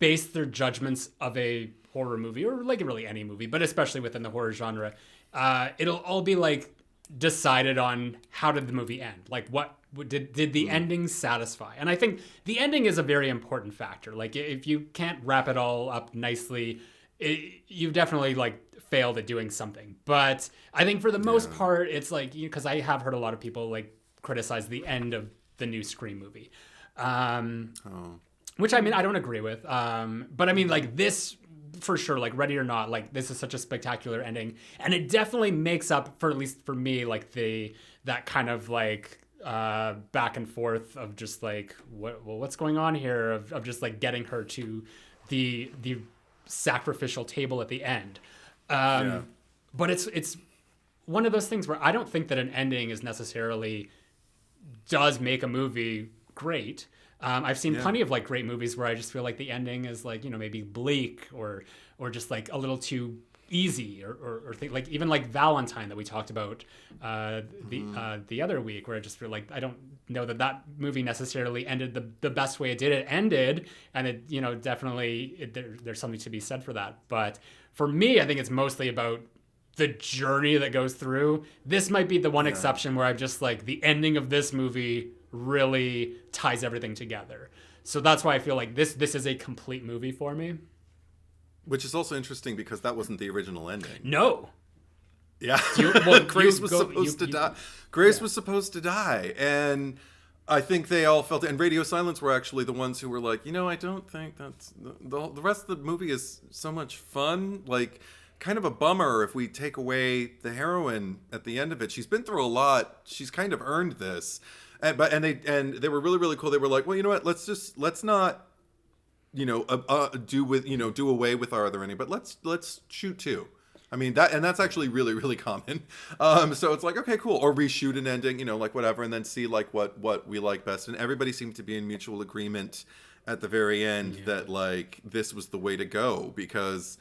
base their judgments of a horror movie, or like really any movie, but especially within the horror genre, it'll all be like decided on how did the movie end, like what did the ending satisfy. And I think the ending is a very important factor. Like if you can't wrap it all up nicely, you've definitely like failed at doing something. But I think for the most part, it's like, because I have heard a lot of people like criticize the end of the new Scream movie, which I mean I don't agree with, but I mean like this for sure, like Ready or Not, like this is such a spectacular ending, and it definitely makes up for, at least for me, like that kind of like back and forth of just like what's going on here, of just like getting her to the sacrificial table at the end. But it's one of those things where I don't think that an ending is necessarily does make a movie great. I've seen plenty of like great movies where I just feel like the ending is like, maybe bleak or just like a little too easy, or like even like Valentine that we talked about the other week, where I just feel like I don't know that movie necessarily ended the best way it did. It ended, and it definitely there's something to be said for that. But for me, I think it's mostly about the journey that goes through. This might be the one exception where I'm just like, the ending of this movie really ties everything together. So that's why I feel like this is a complete movie for me. Which is also interesting because that wasn't the original ending. No. Yeah. Grace was supposed to die. And I think they all felt it. And Radio Silence were actually the ones who were like, I don't think that's... The rest of the movie is so much fun. Like, kind of a bummer if we take away the heroine at the end of it. She's been through a lot. She's kind of earned this. And they were really, really cool. They were like, well, you know what? Let's not do away with our other ending, but let's shoot two. I mean that's actually really, really common. So it's like, okay, cool. Or reshoot an ending, like whatever, and then see like what we like best. And everybody seemed to be in mutual agreement at the very end that like this was the way to go, because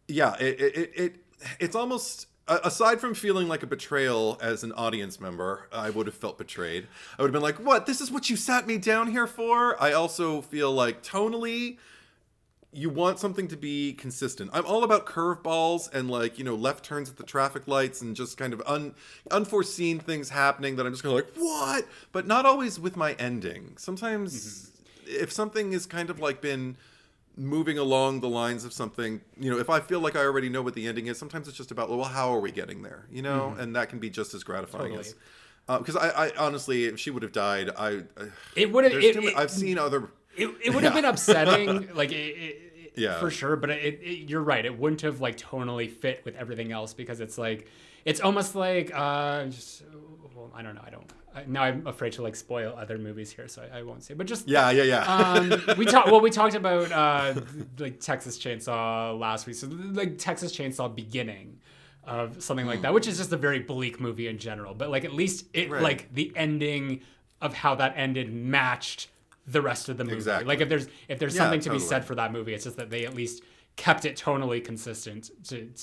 it's almost, aside from feeling like a betrayal as an audience member, I would have felt betrayed. I would have been like, what? This is what you sat me down here for? I also feel like tonally, you want something to be consistent. I'm all about curveballs and like, left turns at the traffic lights and just kind of unforeseen things happening that I'm just kind of like, what? But not always with my ending. Sometimes if something is kind of like been moving along the lines of something, if I feel like I already know what the ending is, sometimes it's just about, well, how are we getting there? And that can be just as gratifying as, because I honestly, if she would have died, it would have, I've seen other... It would have been upsetting, like for sure. But you're right. It wouldn't have like tonally fit with everything else, because it's like, it's almost like I don't know. Now I'm afraid to like spoil other movies here, so I won't say. But just yeah. We talked about like Texas Chainsaw last week. So like Texas Chainsaw beginning of something like that, which is just a very bleak movie in general. But like at least like the ending of how that ended matched the rest of the movie. Exactly. Like if there's something to be said for that movie, it's just that they at least kept it tonally consistent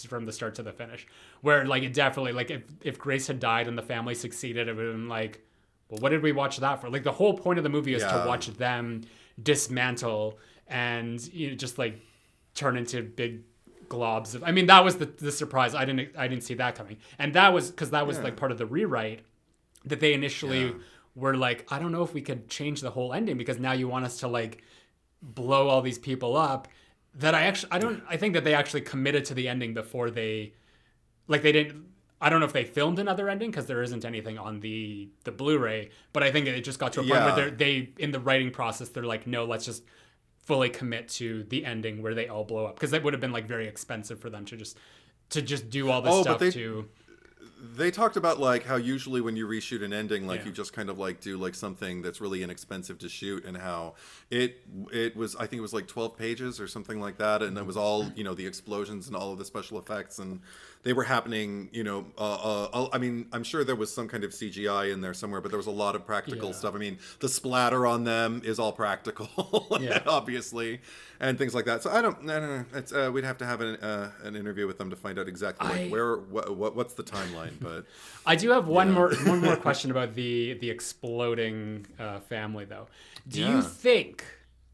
from the start to the finish. Where like it definitely, like if Grace had died and the family succeeded, it would have been like, well, what did we watch that for? Like the whole point of the movie is to watch them dismantle and just like turn into big globs of. I mean, that was the surprise. I didn't see that coming, and that was because that was like part of the rewrite that they initially. We're like, I don't know if we could change the whole ending, because now you want us to like blow all these people up. That I think that they actually committed to the ending before they didn't. I don't know if they filmed another ending, because there isn't anything on the Blu-ray, but I think it just got to a point where they in the writing process, they're like, no, let's just fully commit to the ending where they all blow up, because it would have been like very expensive for them to just do all this stuff to. They talked about like how usually when you reshoot an ending, like you just kind of like do like something that's really inexpensive to shoot, and how it was, I think it was like 12 pages or something like that, and it was all the explosions and all of the special effects, and they were happening. I mean, I'm sure there was some kind of CGI in there somewhere, but there was a lot of practical stuff. I mean, the splatter on them is all practical, obviously, and things like that. So I don't know. It's we'd have to have an interview with them to find out exactly what's the timeline. But I do have one more question about the exploding family, though. Do you think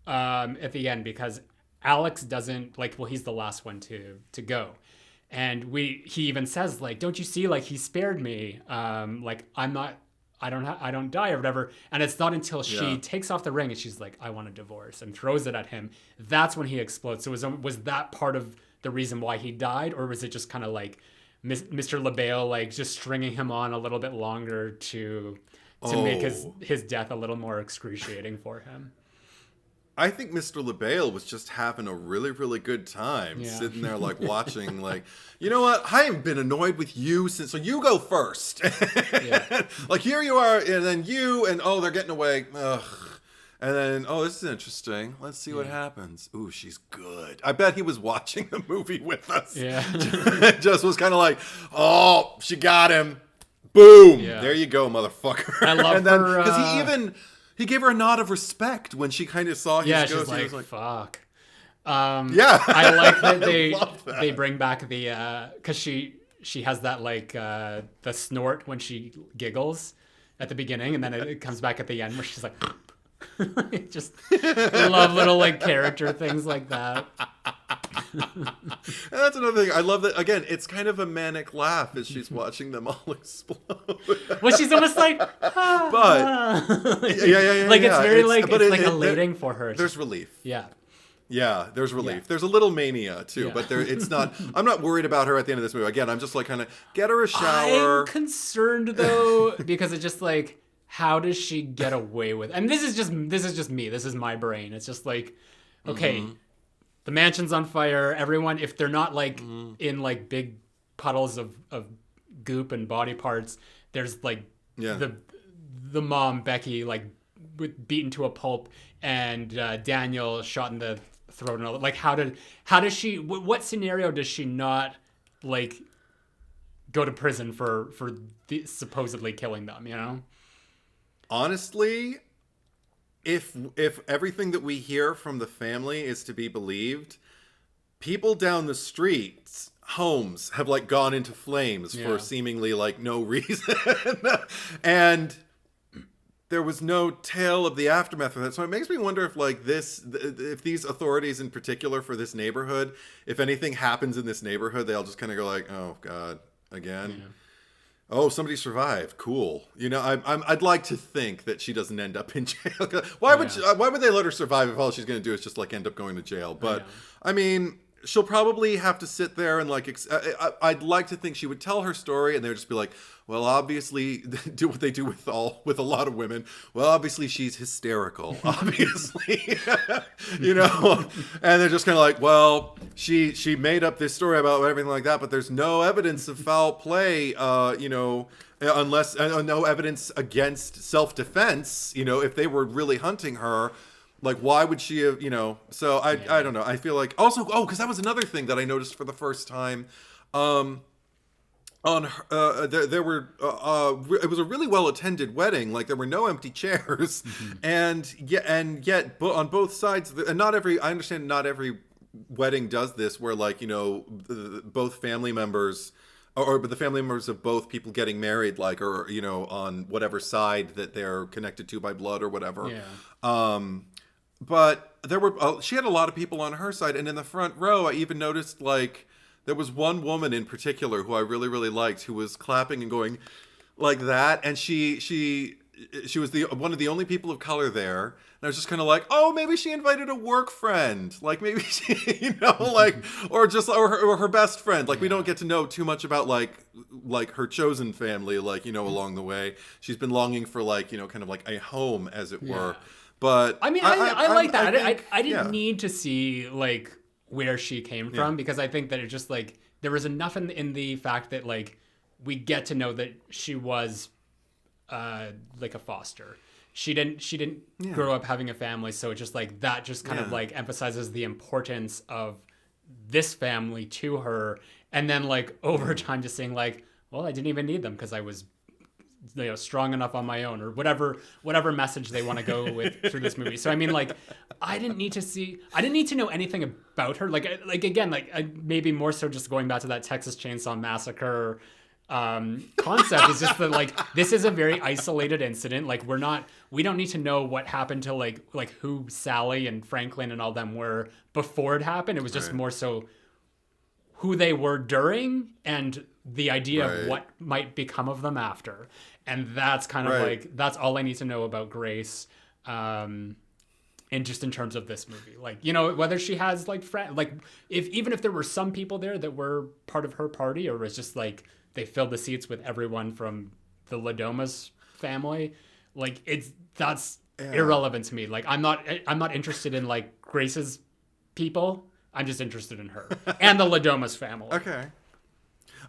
at the end, because Alex doesn't he's the last one to go, and he even says like, don't you see, like he spared me, like I don't die or whatever, and it's not until she takes off the ring and she's like, I want a divorce, and throws it at him, that's when he explodes. So was that part of the reason why he died, or was it just kind of like Mr. LaBelle like just stringing him on a little bit longer to make his death a little more excruciating for him? I think Mr. LaBelle was just having a really, really good time sitting there like watching, like, you know what? I haven't been annoyed with you since, so you go first. Like here you are, and then you, and they're getting away. Ugh. And then, this is interesting. Let's see what happens. Ooh, she's good. I bet he was watching the movie with us. Yeah. Just was kind of like, she got him. Boom. Yeah. There you go, motherfucker. I love her. Because he gave her a nod of respect when she kind of saw his ghost. She's like, fuck. I like that they bring back the, because she has that like the snort when she giggles at the beginning, and then it comes back at the end where she's like, just love little like character things like that. And that's another thing. I love that. Again, it's kind of a manic laugh as she's watching them all explode. Well, she's almost like, but yeah. Like it's very elating for her. There's relief. Yeah, there's relief. Yeah. There's a little mania too, but it's not. I'm not worried about her at the end of this movie. Again, I'm just like kind of get her a shower. I'm concerned though because it's just like, how does she get away with? And this is just me. This is my brain. It's just like, okay, the mansion's on fire. Everyone, if they're not like in like big puddles of goop and body parts, there's like the mom Becky like beaten to a pulp, and Daniel shot in the throat and all that. Like, how does she? What scenario does she not like go to prison for supposedly killing them? You know. Honestly, if everything that we hear from the family is to be believed, people down the streets, homes have like gone into flames for seemingly like no reason. And there was no tale of the aftermath of that. So it makes me wonder if like if these authorities in particular for this neighborhood, if anything happens in this neighborhood, they'll just kind of go like, oh God, again. Yeah. Oh, somebody survived. Cool. You know, I'd like to think that she doesn't end up in jail. Why would they let her survive if all she's going to do is just like end up going to jail? But I mean, she'll probably have to sit there and like, I'd like to think she would tell her story and they would just be like, well, obviously do what they do with a lot of women. Well, obviously she's hysterical, obviously, you know, and they're just kind of like, well, she made up this story about everything like that, but there's no evidence of foul play, you know, unless no evidence against self-defense, you know, if they were really hunting her. Like, why would she have, you know, so I don't know. I feel like also, because that was another thing that I noticed for the first time. On her, there were it was a really well attended wedding. Like there were no empty chairs, and yet on both sides, and I understand not every wedding does this, where like, you know, both family members or the family members of both people getting married, like, or, you know, on whatever side that they're connected to by blood or whatever. But there were she had a lot of people on her side, and in the front row, I even noticed like. There was one woman in particular who I really, really liked, who was clapping and going like that, and she was one of the only people of color there, and I was just kind of like, oh, maybe she invited a work friend, like maybe she, you know, like, or her best friend. Like we don't get to know too much about like her chosen family, like, you know, along the way. She's been longing for like, you know, kind of like a home, as it were. But I mean, I like that. I didn't need to see like where she came from, because I think that it just like there was enough in the fact that like we get to know that she was like a foster. She didn't grow up having a family, so it just like that just kind of like emphasizes the importance of this family to her, and then like over time just saying like, well, I didn't even need them because I was, you know, strong enough on my own, or whatever message they want to go with through this movie. So I mean, like, I didn't need to know anything about her. Like again, like maybe more so just going back to that Texas Chainsaw Massacre concept is just that like this is a very isolated incident. Like we don't need to know what happened to like who Sally and Franklin and all them were before it happened. It was just more so who they were during and the idea of what might become of them after. And that's kind of like, that's all I need to know about Grace. And just in terms of this movie, like, you know, whether she has like like even if there were some people there that were part of her party, or was just like, they filled the seats with everyone from the Domas family. Like that's irrelevant to me. Like I'm not interested in like Grace's people. I'm just interested in her and the Domas family. Okay.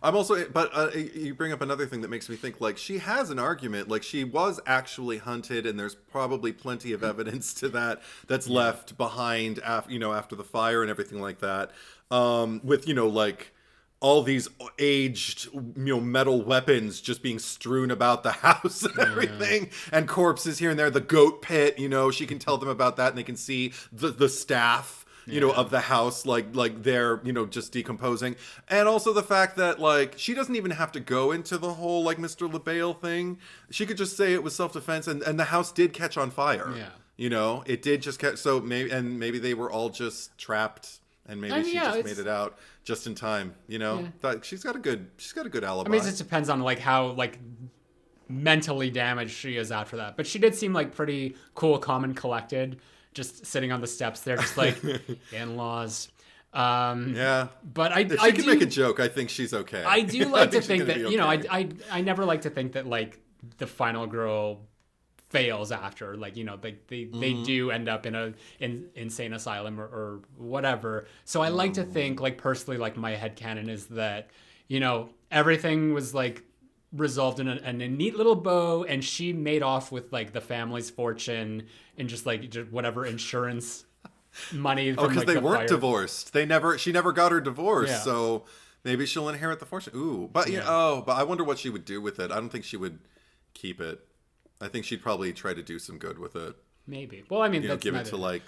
I'm also, but you bring up another thing that makes me think, like, she has an argument. Like, she was actually hunted, and there's probably plenty of evidence to that that's left behind, after the fire and everything like that. With, you know, like, all these aged, you know, metal weapons just being strewn about the house and everything, and corpses here and there. The goat pit, you know, she can tell them about that, and they can see the staff. You know, of the house, like they're, you know, just decomposing. And also the fact that, like, she doesn't even have to go into the whole, like, Mr. LaBelle thing. She could just say it was self-defense, and the house did catch on fire. Yeah. You know, it did just catch, so maybe they were all just trapped, and maybe she just made it out just in time, you know? But she's got a good alibi. I mean, it just depends on, like, how, like, mentally damaged she is after that. But she did seem, like, pretty cool, calm, and collected. Just sitting on the steps there, just like in-laws. But if she can make a joke, I think she's okay. I do like to think that, you know, I never like to think that like the final girl fails after, like, you know, they do end up in an insane asylum or whatever. So I like to think, like, personally, like, my headcanon is that, you know, everything was like resolved in a neat little bow, and she made off with like the family's fortune and just whatever insurance money. Oh, because they weren't fire. divorced. She never got her divorce, Yeah. so maybe she'll inherit the fortune. Ooh, but but I wonder what she would do with it. I don't think she would keep it. I think she'd probably try to do some good with it. Maybe. Well, I mean, Give it to like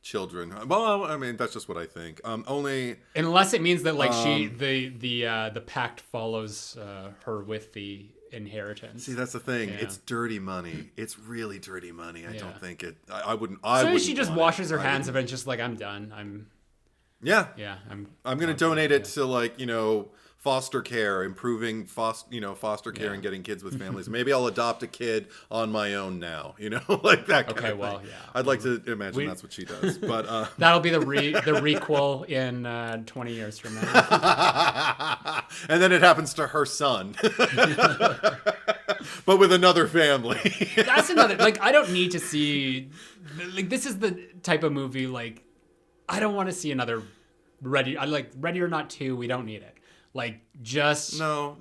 children. Well, I mean, that's just what I think. Only unless it means that like the pact follows her with the inheritance. See, that's the thing. Yeah. It's dirty money. It's really dirty money. I don't think it. I wouldn't. So she just washes her hands of it, and just like, I'm done. I'm gonna donate it to like foster care, improving foster care and getting kids with families. Maybe I'll adopt a kid on my own now, like that kind of thing. Well, yeah. I'd like to imagine that's what she does. But that'll be the requel in 20 years from now. And then it happens to her son. But with another family. That's another, like, I don't need to see, like, this is the type of movie, like, I don't want to see another Ready or Not 2. We don't need it. Like, just no.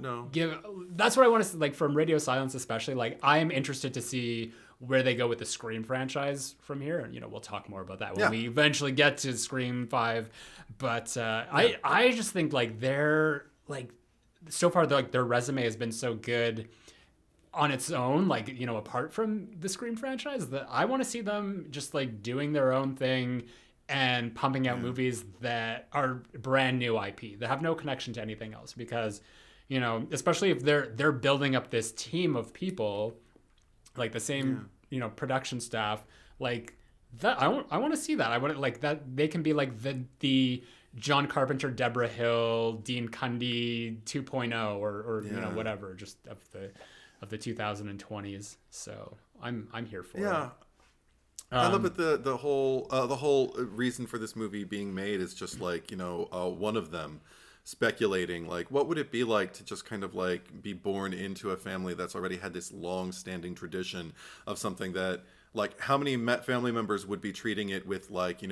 That's what I want to see, like, from Radio Silence especially. Like, I am interested to see where they go with the Scream franchise from here, and we'll talk more about that when we eventually get to Scream 5. But I just think like they're like so far their resume has been so good on its own, like apart from the Scream franchise, that I want to see them just like doing their own thing and pumping out movies that are brand new IP that have no connection to anything else, because especially if they're building up this team of people, like the same production staff, like that I want to see that. I want like that they can be like the John Carpenter, Deborah Hill, Dean Cundy 2.0 or whatever, just of the 2020s. So I'm here for it. I love it. The whole reason for this movie being made is just like one of them speculating like what would it be like to just kind of like be born into a family that's already had this long-standing tradition of something that like how many family members would be treating it with like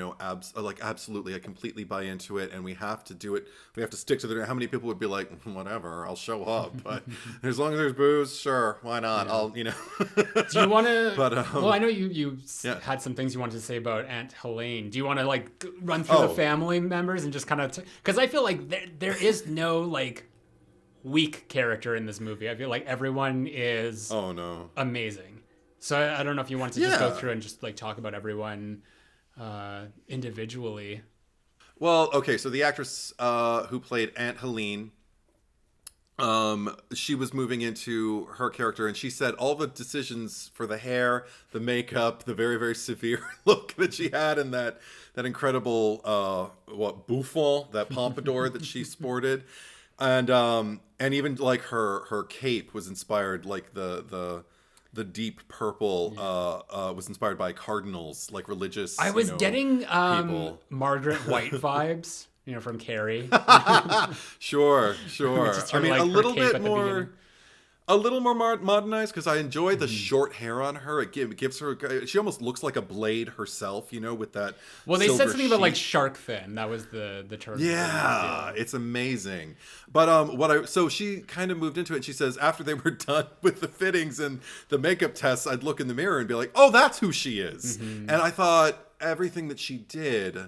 absolutely I completely buy into it and we have to do it, we have to stick to how many people would be like whatever, I'll show up, but as long as there's booze, sure, why not? I'll Do you want to well, I know you had some things you wanted to say about Aunt Helene. Do you want to like run through the family members and just kind of because I feel like there is no like weak character in this movie. I feel like everyone is amazing. So I don't know if you want to just go through and just like talk about everyone individually. Well, okay, so the actress who played Aunt Helene, she was moving into her character, and she said all the decisions for the hair, the makeup, the very, very severe look that she had, and that incredible bouffant, that pompadour that she sported, and even like her cape was inspired, like the deep purple was inspired by cardinals, like religious. I was getting Margaret White vibes, from Carrie. Sure. I mean, like, a little more modernized, because I enjoy the short hair on her. It gives her. She almost looks like a Blade herself, with that. Well, they said something about like shark fin. That was the term. Yeah, it's amazing. But so she kind of moved into it. And she says after they were done with the fittings and the makeup tests, I'd look in the mirror and be like, oh, that's who she is. Mm-hmm. And I thought everything that she did.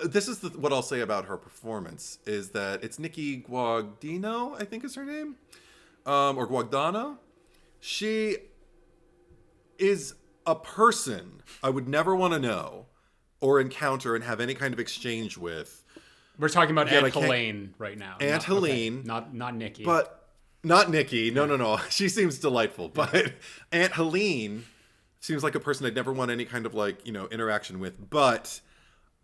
This is what I'll say about her performance is that it's Nikki Guadagnino, I think is her name. Or Guadagnino. She is a person I would never want to know or encounter and have any kind of exchange with. We're talking about Aunt Helene right now. Aunt Helene. Okay. Not Nikki. But not Nikki. No. She seems delightful. But Aunt Helene seems like a person I'd never want any kind of like, interaction with. But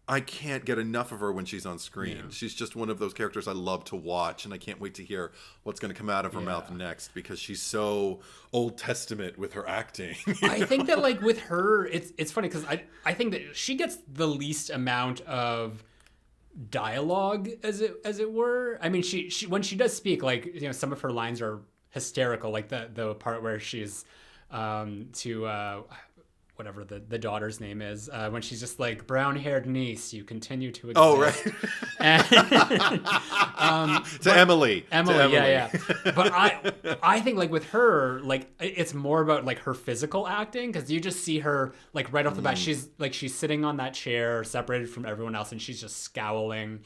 I can't get enough of her when she's on screen. Yeah. She's just one of those characters I love to watch, and I can't wait to hear what's going to come out of her mouth next, because she's so Old Testament with her acting. I think that like with her, it's funny because I think that she gets the least amount of dialogue, as it were. I mean, she when she does speak, like some of her lines are hysterical, like the part where she's whatever the daughter's name is, when she's just like, brown-haired niece, you continue to exist. Oh, right. Emily. Emily, yeah. But I think like with her, like it's more about like her physical acting, because you just see her like right off the bat, she's sitting on that chair separated from everyone else, and she's just scowling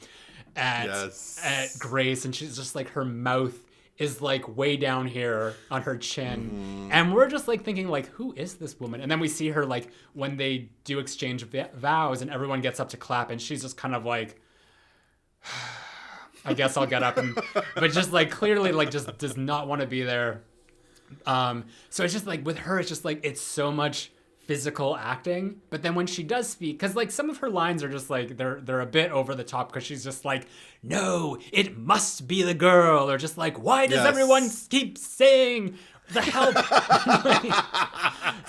at Grace, and she's just like, her mouth is like way down here on her chin, and we're just like thinking like, who is this woman? And then we see her like when they do exchange vows, and everyone gets up to clap, and she's just kind of like, I guess I'll get up, but just like clearly like just does not want to be there. So it's just like with her, it's just like, it's so much physical acting, but then when she does speak, because like some of her lines are just like, they're a bit over the top, because she's just like, no, it must be the girl, or just like, why does everyone keep saying the help?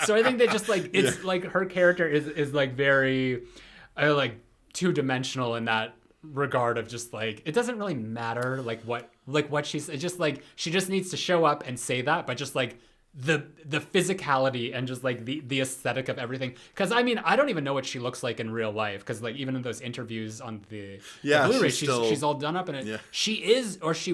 So I think that just like, it's like her character is like very like two-dimensional in that regard of just like, it doesn't really matter like what she's, it's just like she just needs to show up and say that, but just like the physicality and just like the aesthetic of everything, because I mean, I don't even know what she looks like in real life, because like even in those interviews on the Blu-ray, she's all done up in it. She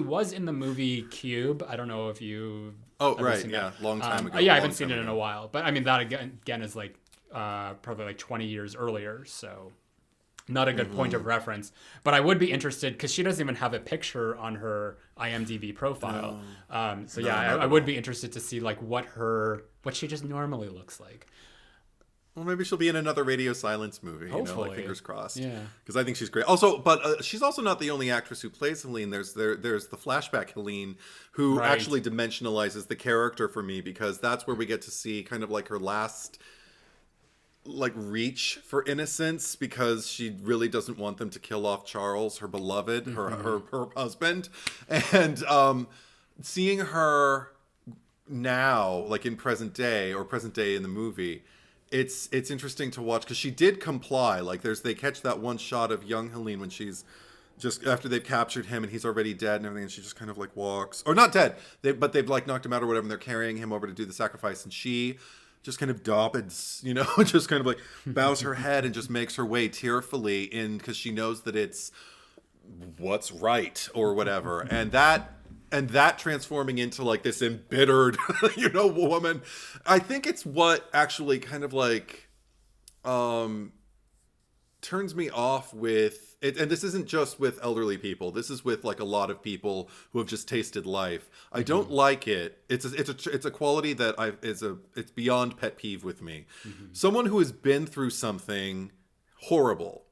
was in the movie Cube. I don't know if you seen that. Long time ago. I haven't seen it in a while, but I mean that again is like probably like 20 years earlier, so not a good point of reference. But I would be interested, because she doesn't even have a picture on her IMDb profile. I would be interested to see like what she just normally looks like. Well, maybe she'll be in another Radio Silence movie. Hopefully. You know, like, fingers crossed. Yeah, because I think she's great. Also, but she's also not the only actress who plays Helene. There's the flashback Helene, who actually dimensionalizes the character for me, because that's where we get to see kind of like her last like reach for innocence, because she really doesn't want them to kill off Charles, her beloved, her husband. And seeing her now, like in present day in the movie, it's interesting to watch, because she did comply. Like they catch that one shot of young Helene when she's just after they've captured him and he's already dead and everything, and she just kind of like walks, or not dead, but they've like knocked him out or whatever, and they're carrying him over to do the sacrifice, and she just kind of dobbids, you know, just kind of like bows her head and just makes her way tearfully in, because she knows that it's what's right or whatever. And that transforming into like this embittered, you know, woman, I think it's what actually kind of like turns me off with it. And this isn't just with elderly people. This is with like a lot of people who have just tasted life. I don't like it. It's a quality that it's beyond pet peeve with me. Someone who has been through something horrible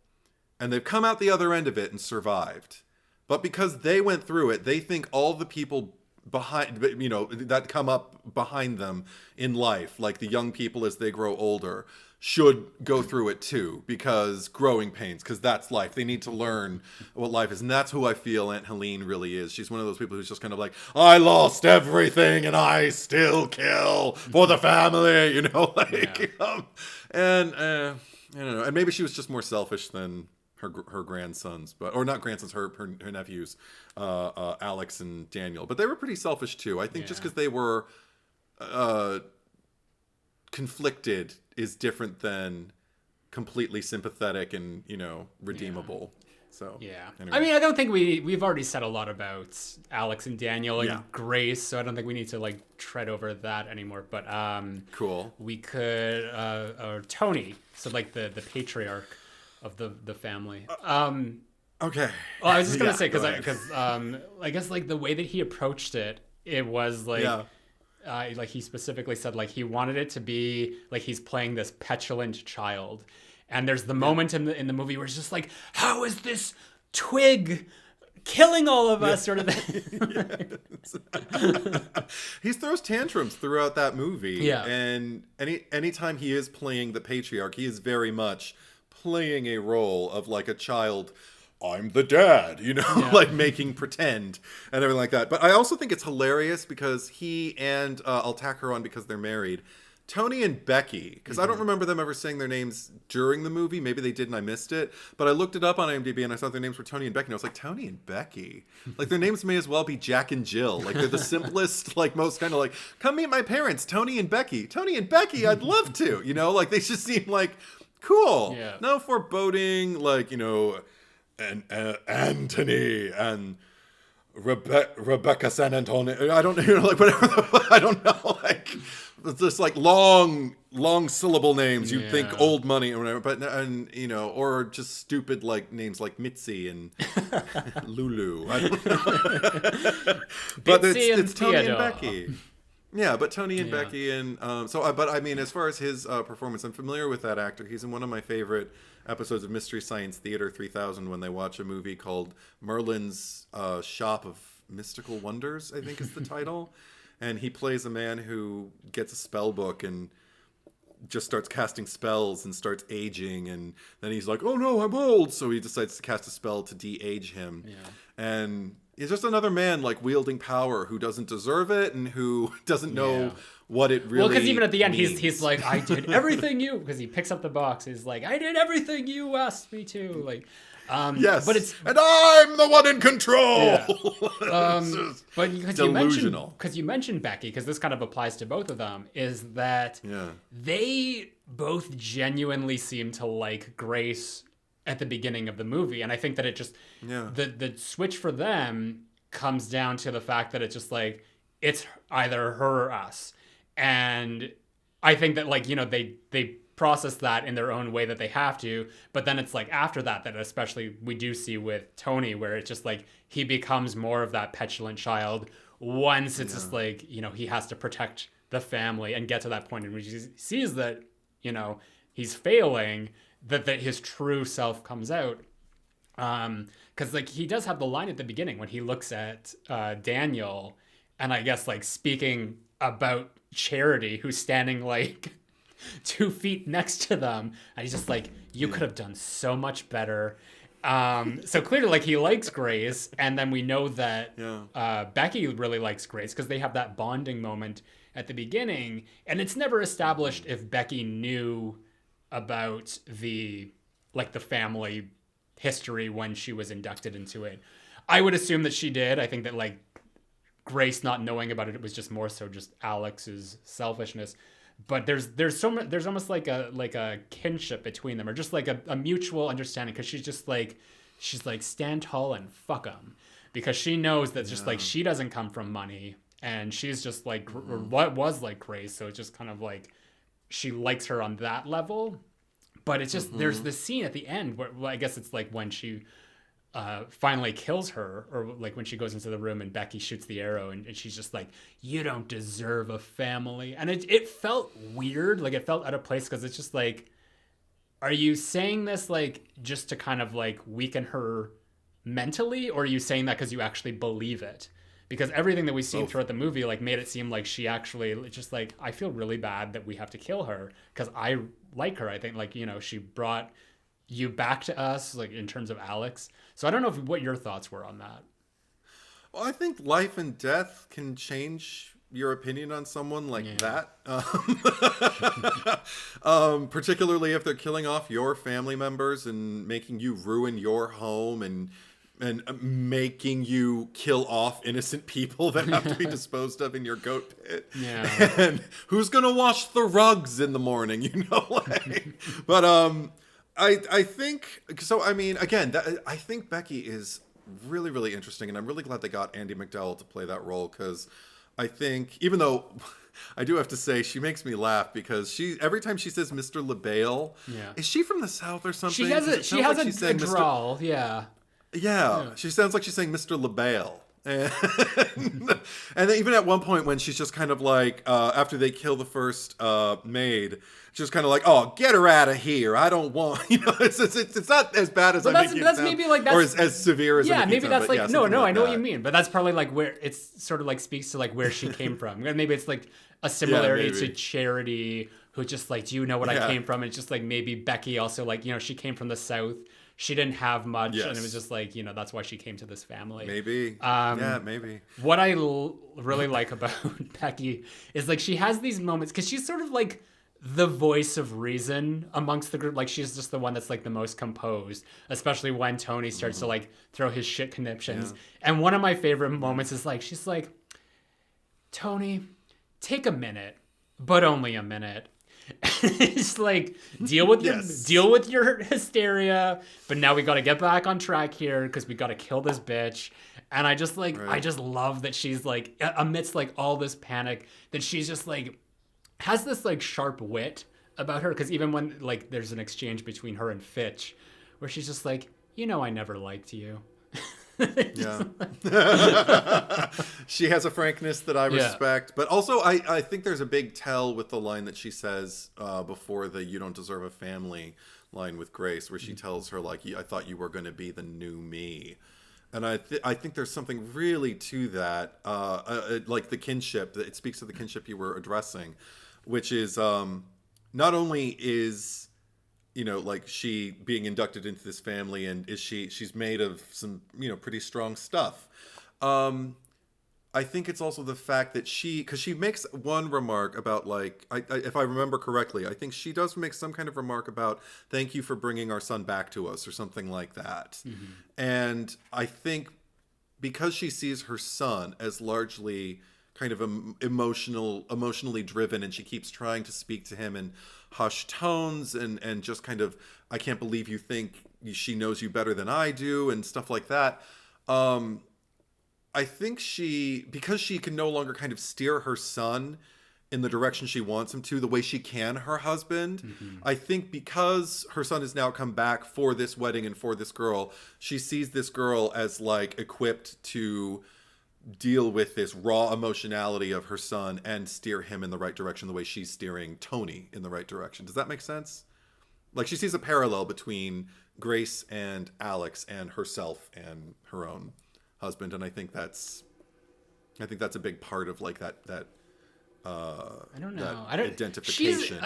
and they've come out the other end of it and survived. But because they went through it, they think all the people behind, you know, that come up behind them in life, like the young people as they grow older, should go through it too, because growing pains, because that's life. They need to learn what life is. And that's who I feel Aunt Helene really is. She's one of those people who's just kind of like, I lost everything and I still kill for the family, you know, like, and I don't know. And maybe she was just more selfish than her grandsons, or not grandsons, her nephews, Alex and Daniel. But they were pretty selfish too. I think just because they were conflicted is different than completely sympathetic and, you know, redeemable. So anyway. I mean, I don't think we've already said a lot about Alex and Daniel and Grace, so I don't think we need to like tread over that anymore. But cool, we could or Tony, so like the patriarch of the family. Okay. Well, I was just gonna say, because I guess like the way that he approached it was like. Like he specifically said, like he wanted it to be like he's playing this petulant child, and there's the moment in the movie where it's just like, how is this twig killing all of us, sort of thing. He throws tantrums throughout that movie, and anytime he is playing the patriarch, he is very much playing a role of like a child. I'm the dad, you know, like making pretend and everything like that. But I also think it's hilarious because he and I'll tack her on because they're married. Tony and Becky, because I don't remember them ever saying their names during the movie. Maybe they did and I missed it. But I looked it up on IMDb and I saw their names were Tony and Becky. And I was like, Tony and Becky? Like, their names may as well be Jack and Jill. Like, they're the simplest, like, most kind of like, come meet my parents, Tony and Becky. Tony and Becky, I'd love to. You know, like, they just seem like, cool. Yeah. No foreboding, like, you know, and Anthony and Rebecca San Antonio. I don't know, like, whatever. I don't know, like... It's just like long syllable names. You'd think old money or whatever, but and you know, or just stupid like names like Mitzi and Lulu. I don't know. But it's Tony and Becky. Yeah, but Tony and Becky and but I mean, as far as his performance, I'm familiar with that actor. He's in one of my favorite episodes of Mystery Science Theater 3000 when they watch a movie called Merlin's Shop of Mystical Wonders, I think is the title. And he plays a man who gets a spell book and just starts casting spells and starts aging. And then he's like, oh no, I'm old. So he decides to cast a spell to de-age him. Yeah. And he's just another man like wielding power who doesn't deserve it and who doesn't know what it really because even at the end, means. he's like, I did everything you... Because he picks up the box. He's like, I did everything you asked me to. Like... yes, but it's and I'm the one in control. Yeah. But because you mentioned Becky, because this kind of applies to both of them, is that they both genuinely seem to like Grace at the beginning of the movie, and I think that it just the switch for them comes down to the fact that it's just like it's either her or us, and I think that like you know they process that in their own way that they have to, but then it's like after that especially we do see with Tony where it's just like he becomes more of that petulant child once it's just like you know he has to protect the family and get to that point in which he sees that you know he's failing, that his true self comes out, because like he does have the line at the beginning when he looks at Daniel and I guess like speaking about Charity who's standing like 2 feet next to them, and he's just like, you could have done so much better. So clearly like he likes Grace, and then we know that Becky really likes Grace because they have that bonding moment at the beginning, and it's never established if Becky knew about the family history when she was inducted into it. I would assume that she did. I think that like Grace not knowing about it was just more so just Alex's selfishness. But there's almost like a kinship between them, or just like a mutual understanding, because she's like stand tall and fuck 'em, because she knows that just like she doesn't come from money, and she's just like or what was like Grace, so it's just kind of like she likes her on that level. But it's just there's this scene at the end where I guess it's like when she finally kills her, or like when she goes into the room and Becky shoots the arrow and she's just like, you don't deserve a family. And it felt weird, like it felt out of place, because it's just like, are you saying this like just to kind of like weaken her mentally, or are you saying that because you actually believe it? Because everything that we've seen throughout the movie like made it seem like she actually just like, I feel really bad that we have to kill her because I like her. I think like, you know, she brought you back to us, like in terms of Alex. So I don't know what your thoughts were on that. Well, I think life and death can change your opinion on someone like that. Particularly if they're killing off your family members and making you ruin your home and making you kill off innocent people that have to be disposed of in your goat pit. Yeah. And who's gonna wash the rugs in the morning, you know? Like, but I think so. I mean, again, I think Becky is really, really interesting, and I'm really glad they got Andie MacDowell to play that role, because I think, even though I do have to say she makes me laugh, because every time she says Mr. LaBelle, is she from the South or something? She has a drawl, yeah. Yeah, she sounds like she's saying Mr. LaBelle. And then even at one point when she's just kind of like, after they kill the first maid, she's kind of like, oh, get her out of here. I don't want, you know, it's not as bad as I make it sound, maybe like that's, or as severe as I make it sound. That's like, no, I know what you mean, but that's probably like where it's sort of like speaks to like where she came from. Maybe it's like a similarity to Charity, who just like, do you know what I came from? And it's just like maybe Becky also like, you know, she came from the South. she didn't have much, Yes. and it was just like, you know, that's why she came to this family. Maybe. Maybe. What I really like about Becky is like she has these moments because she's sort of like the voice of reason amongst the group. Like she's just the one that's like the most composed, especially when Tony starts to like throw his shit conniptions. And one of my favorite moments is like, she's like, Tony, take a minute, but only a minute. It's like, deal with your hysteria, but now we got to get back on track here because we got to kill this bitch. And I just like, I just love that she's like, amidst like all this panic, that she's just like, has this like sharp wit about her. Because even when like there's an exchange between her and Fitch where she's just like, you know, I never liked you. Yeah. She has a frankness that I respect. But also I think there's a big tell with the line that she says before the "you don't deserve a family" line with Grace, where she tells her like, I thought you were going to be the new me. And I think there's something really to that, like the kinship. It speaks to the kinship you were addressing, which is not only is, you know, like she being inducted into this family, and is she's made of some, you know, pretty strong stuff. I think it's also the fact that because she makes one remark about like, if I remember correctly, I think she does make some kind of remark about thank you for bringing our son back to us or something like that. Mm-hmm. And I think because she sees her son as largely kind of emotionally driven, and she keeps trying to speak to him in hushed tones and just kind of, I can't believe you think she knows you better than I do and stuff like that. I think because she can no longer kind of steer her son in the direction she wants him to, the way she can her husband. Mm-hmm. I think because her son has now come back for this wedding and for this girl, she sees this girl as like equipped to deal with this raw emotionality of her son and steer him in the right direction the way she's steering Tony in the right direction. Does that make sense? Like she sees a parallel between Grace and Alex and herself and her own husband, and I think that's a big part of like that I don't know. Identification.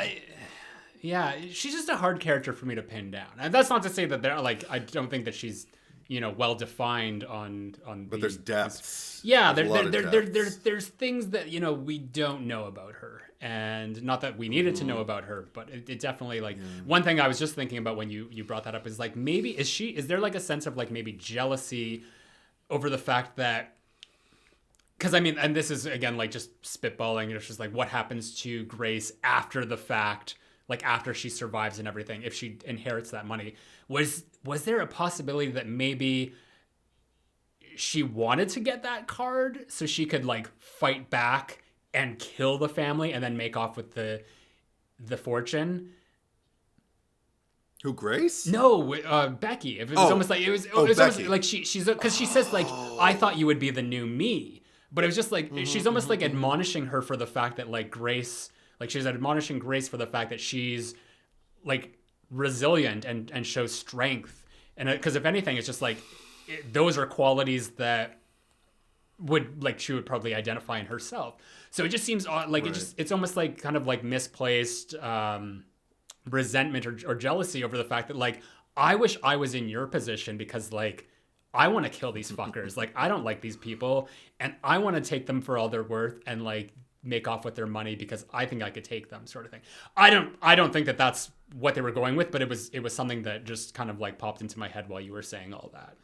She's just a hard character for me to pin down. And that's not to say that they're like, I don't think that she's, you know, well defined on. But there's depths. Yeah, there's things that, you know, we don't know about her, and not that we needed to know about her, but it definitely like one thing I was just thinking about when you brought that up is like, maybe is there like a sense of like maybe jealousy over the fact that, because I mean, and this is again like just spitballing, it's just like what happens to Grace after the fact, like after she survives and everything, if she inherits that money. Was there a possibility that maybe she wanted to get that card so she could like fight back and kill the family and then make off with the fortune? Who, Grace? No, Becky. It was almost like it was almost like she's because she says like, I thought you would be the new me. But it was just like, she's almost like admonishing her for the fact that like Grace, like she's admonishing Grace for the fact that she's like resilient and shows strength. And because if anything, it's just like, those are qualities that she would probably identify in herself. So it just seems odd, like it's almost like kind of like misplaced resentment or jealousy over the fact that like, I wish I was in your position because like, I want to kill these fuckers. Like, I don't like these people, and I want to take them for all they're worth and like make off with their money because I think I could take them, sort of thing. I don't think that that's what they were going with, but it was something that just kind of like popped into my head while you were saying all that.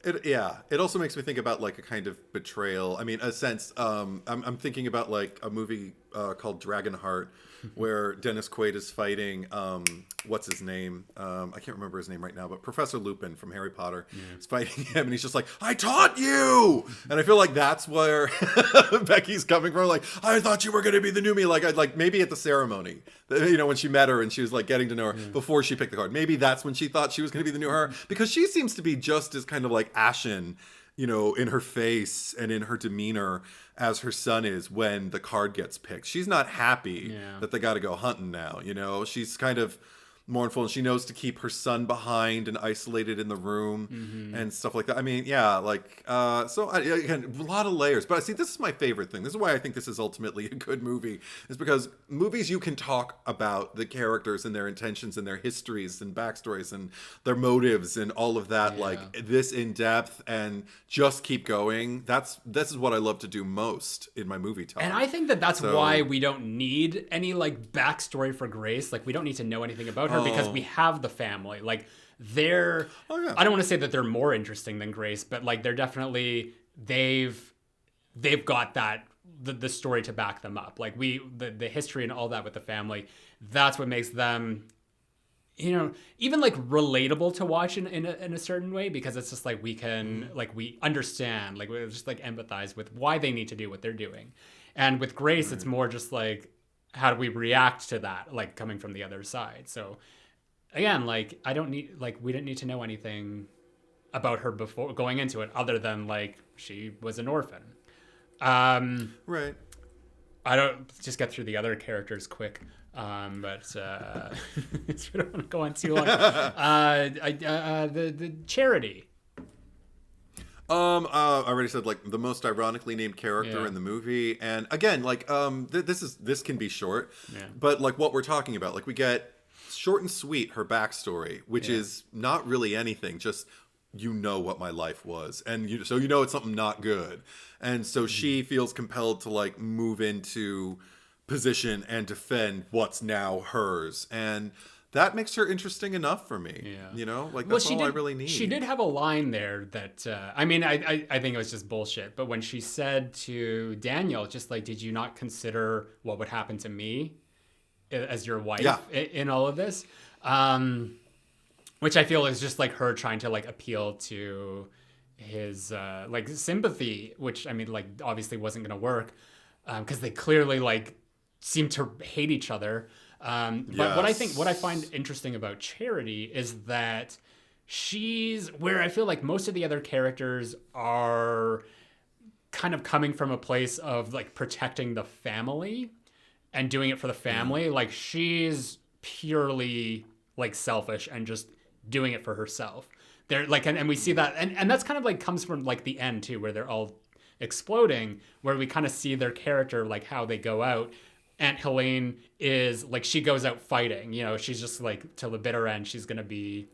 It also makes me think about like a kind of betrayal. I mean, a sense. I'm thinking about like a movie called Dragonheart, where Dennis Quaid is fighting. What's his name? I can't remember his name right now, but Professor Lupin from Harry Potter is fighting him, and he's just like, "I taught you," and I feel like that's where Becky's coming from. Like, I thought you were going to be the new me. Like maybe at the ceremony, you know, when she met her and she was like getting to know her before she picked the card. Maybe that's when she thought she was going to be the new her, because she seems to be just as kind of like ashen, you know, in her face and in her demeanor as her son is when the card gets picked. She's not happy that they got to go hunting now, you know. She's kind of, mournful, and she knows to keep her son behind and isolated in the room and stuff like that. I mean, yeah, like, again, a lot of layers. But see, this is my favorite thing. This is why I think this is ultimately a good movie, is because movies, you can talk about the characters and their intentions and their histories and backstories and their motives and all of that, like this in depth, and just keep going. This is what I love to do most in my movie talk. And I think that's why we don't need any like backstory for Grace. Like, we don't need to know anything about her because we have the family. Like, they're I don't want to say that they're more interesting than Grace, but like they're definitely they've got that the story to back them up. Like, the history and all that with the family, that's what makes them, you know, even like relatable to watch in a certain way, because it's just like we can like we understand, like we just like empathize with why they need to do what they're doing. And with Grace, it's more just like, how do we react to that, like coming from the other side? So again, like we didn't need to know anything about her before going into it, other than like she was an orphan. Right. I don't just get through the other characters quick. But so we don't want to go on too long. The Charity. I already said like the most ironically named character in the movie, and again, like this can be short, but like what we're talking about, like we get short and sweet her backstory, which is not really anything, just what my life was, and it's something not good, and so she feels compelled to like move into position and defend what's now hers, and that makes her interesting enough for me. Like that's all I really need. She did have a line there that I mean, I think it was just bullshit, but when she said to Daniel, just like, did you not consider what would happen to me as your wife in all of this? Which I feel is just like her trying to like appeal to his like sympathy, which I mean, like obviously wasn't going to work because they clearly like seem to hate each other. But what I find interesting about Charity is that she's where I feel like most of the other characters are kind of coming from a place of like protecting the family and doing it for the family. Like, she's purely like selfish and just doing it for herself. They're like, and we see that, and that's kind of like comes from like the end too, where they're all exploding, where we kind of see their character, like how they go out. Aunt Helene is like, she goes out fighting, she's just like till the bitter end, she's going to be,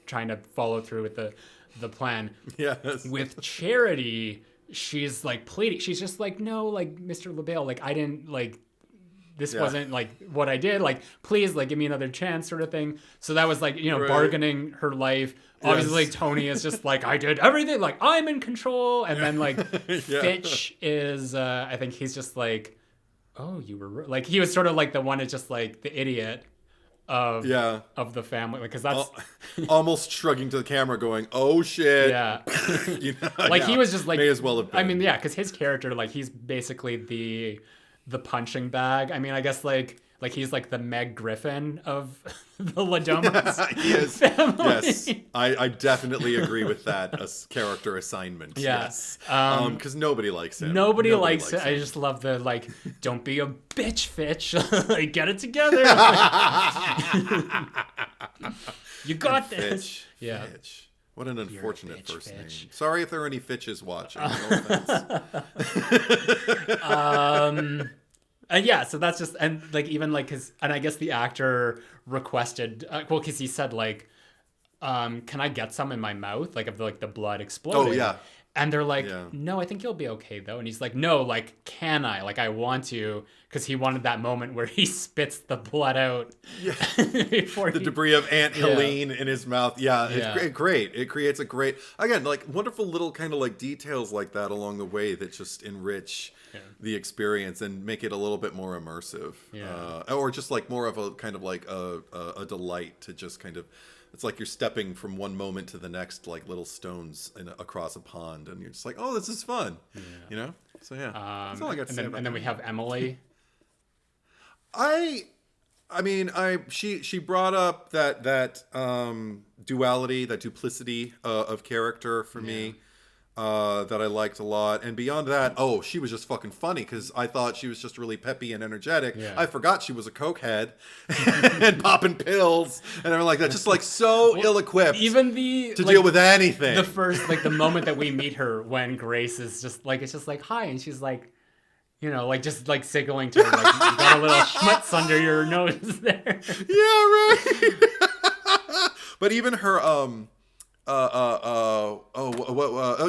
trying to follow through with the plan. Yes. With Charity, she's like pleading. She's just like, no, like Mr. LaBelle, like I didn't like, this wasn't like what I did. Like, please, like give me another chance, sort of thing. So that was like, bargaining her life. Obviously, like, Tony is just like, I did everything. Like, I'm in control. And then like Fitch is, I think he's just like, oh, you were like, he was sort of like the one that's just like the idiot of the family, because that's almost shrugging to the camera, going, "Oh shit!" Yeah, like he was just like, may as well have been. I mean, yeah, because his character, like, he's basically the punching bag. I mean, I guess like he's like the Meg Griffin of the Domas he is. family. Yes, I definitely agree with that as character assignment. Yeah. Yes, because nobody likes him. Nobody likes him. I just love the like, don't be a bitch, Fitch. Like, get it together. You got this. Fitch. Yeah. Fitch. What an unfortunate bitch, first Fitch. name. Sorry if there are any Fitches watching. No offense. Yeah, so that's just, and like, even like and I guess the actor requested, because he said like, can I get some in my mouth, like of the blood exploding? Oh yeah. And they're like, no, I think you'll be okay though. And he's like, no, like, can I? Like, I want to, because he wanted that moment where he spits the blood out. Yeah. Before the debris of Aunt Helene in his mouth. Yeah, it's great. It creates a great, again, like wonderful little kind of like details like that along the way that just enrich the experience and make it a little bit more immersive. Yeah. Or just like more of a kind of like a delight to just kind of, it's like you're stepping from one moment to the next, like little stones across a pond, and you're just like, oh, this is fun. Yeah. So yeah, that's all I got to say about that. And then we have Emily. I mean, she brought up that duality, that duplicity of character for me. that I liked a lot. And beyond that, she was just fucking funny because I thought she was just really peppy and energetic. Yeah. I forgot she was a cokehead and popping pills and everything like that. Just like so ill-equipped even to deal with anything. The first, like the moment that we meet her when Grace is just like, it's just like, hi. And she's like, you know, like just like signaling to her, like, you got a little schmutz under your nose there. Yeah, right. But even her,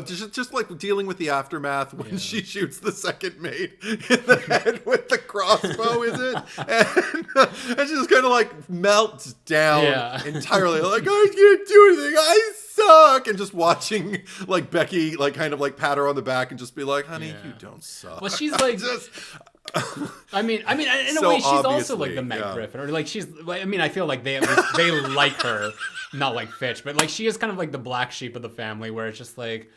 just like dealing with the aftermath when she shoots the second mate in the head with the crossbow, is it? And she just kind of like melts down entirely. Like, I can't do anything. I suck. And just watching like Becky, like kind of like pat her on the back and just be like, honey, you don't suck. Well, she's like, I mean, in a So way, she's also like obviously, the Meg Griffin, or like she's. I mean, I feel like they like her, not like Fitch, but like she is kind of like the black sheep of the family, where it's just like,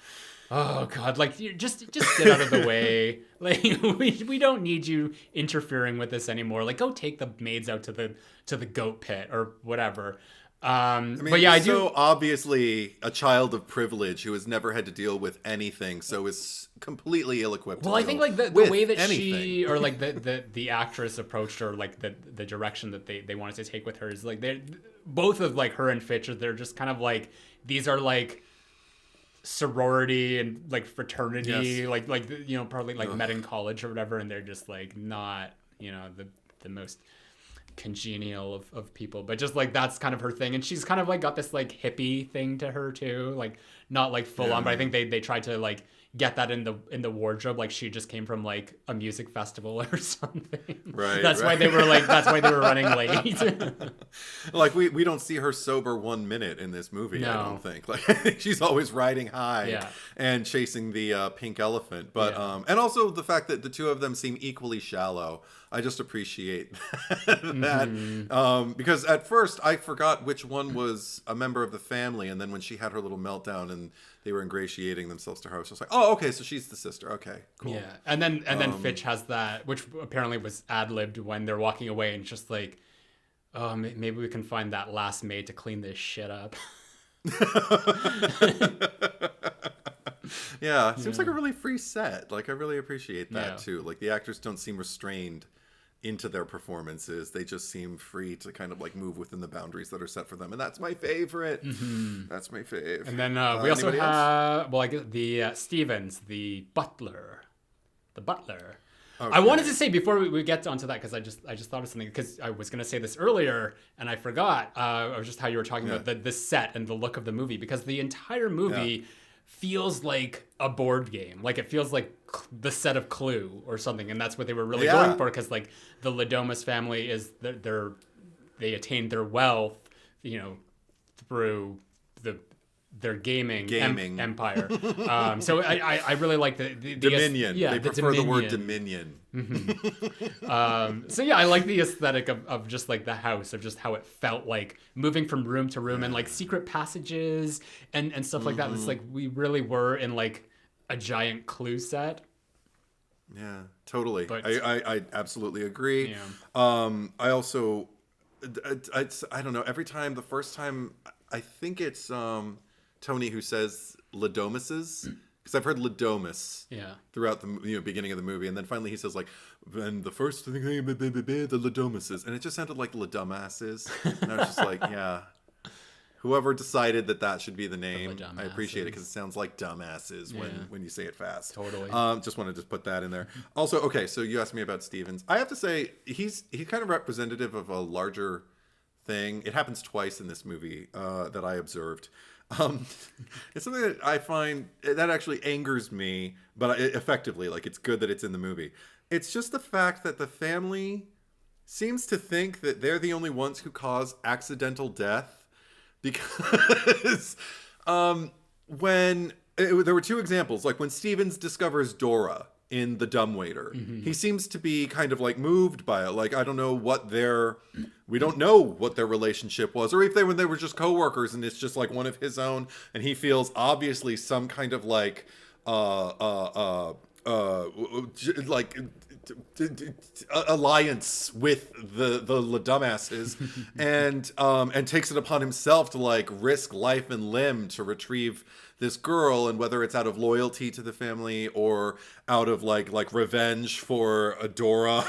oh god, like you just get out of the way. Like we don't need you interfering with this anymore. Like go take the maids out to the goat pit or whatever. I mean, but yeah, I do. So obviously a child of privilege who has never had to deal with anything, so is completely ill-equipped. Well, I think like the way that she, or like the actress approached her, like the direction that they wanted to take with her is like they both of like her and Fitch, they're just kind of like, these are like sorority and like fraternity, like you know, probably like met in college or whatever, and they're just like not, you know, the most congenial of people, but just like that's kind of her thing. And she's kind of like got this like hippie thing to her too, like not like full on, but I think they tried to like get that in the wardrobe, like she just came from like a music festival or something. Right. That's why they were running late. Like we don't see her sober 1 minute in this movie. No. I don't think. Like she's always riding high and chasing the pink elephant. But and also the fact that the two of them seem equally shallow. I just appreciate that. Because at first I forgot which one was a member of the family, and then when she had her little meltdown and they were ingratiating themselves to her, I was just like, oh, okay, so she's the sister. Okay, cool. Yeah, and then Fitch has that, which apparently was ad-libbed when they're walking away, and just like, oh, maybe we can find that last maid to clean this shit up. Yeah, seems like a really free set. Like I really appreciate that too. Like the actors don't seem restrained into thetheir performances. They just seem free to kind of like move within the boundaries that are set for them, and that's my favorite. That's my fave. And then we also have I guess the Stevens, the butler. Okay. I wanted to say before we get onto that, because I just thought of something, because I was going to say this earlier and I forgot, or just how you were talking about the set and the look of the movie, because the entire movie feels like a board game. Like it feels like the set of Clue or something, and that's what they were really going for, because like the Domas family is they attained their wealth, you know, through their gaming empire. So I really like the Dominion. They prefer the word Dominion. So yeah, I like the aesthetic of just like the house, of just how it felt like moving from room to room and like secret passages and stuff like that. It's like we really were in like a giant Clue set. Yeah, totally. But, I absolutely agree. Yeah. I also, I don't know, the first time, I think it's Tony who says Domases, because I've heard Domas throughout the beginning of the movie, and then finally he says like, and the first thing, the Domases, and it just sounded like Dumbasses, and I was just like, yeah. Whoever decided that should be the name, I appreciate it, because it sounds like dumbasses when you say it fast. Totally. Just wanted to put that in there. Also, okay, so you asked me about Stevens. I have to say, he's kind of representative of a larger thing. It happens twice in this movie that I observed. It's something that I find that actually angers me, but effectively, like it's good that it's in the movie. It's just the fact that the family seems to think that they're the only ones who cause accidental death. Because when there were two examples, like when Stevens discovers Dora in The Dumbwaiter, he seems to be kind of like moved by it. Like, I don't know we don't know what their relationship was, or if when they were just coworkers and it's just like one of his own, and he feels obviously some kind of like alliance with the dumbasses, and takes it upon himself to like risk life and limb to retrieve this girl, and whether it's out of loyalty to the family or out of like revenge for Dora,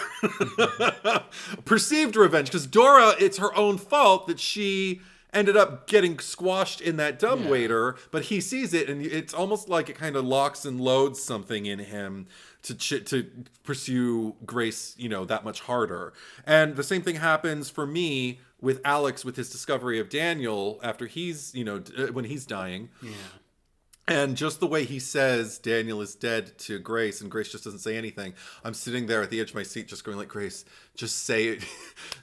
perceived revenge, because Dora, it's her own fault that she ended up getting squashed in that dumbwaiter, but he sees it, and it's almost like it kind of locks and loads something in him to pursue Grace, that much harder. And the same thing happens for me with Alex with his discovery of Daniel after he's, when he's dying. Yeah. And just the way he says Daniel is dead to Grace, and Grace just doesn't say anything. I'm sitting there at the edge of my seat just going like, Grace, just say it.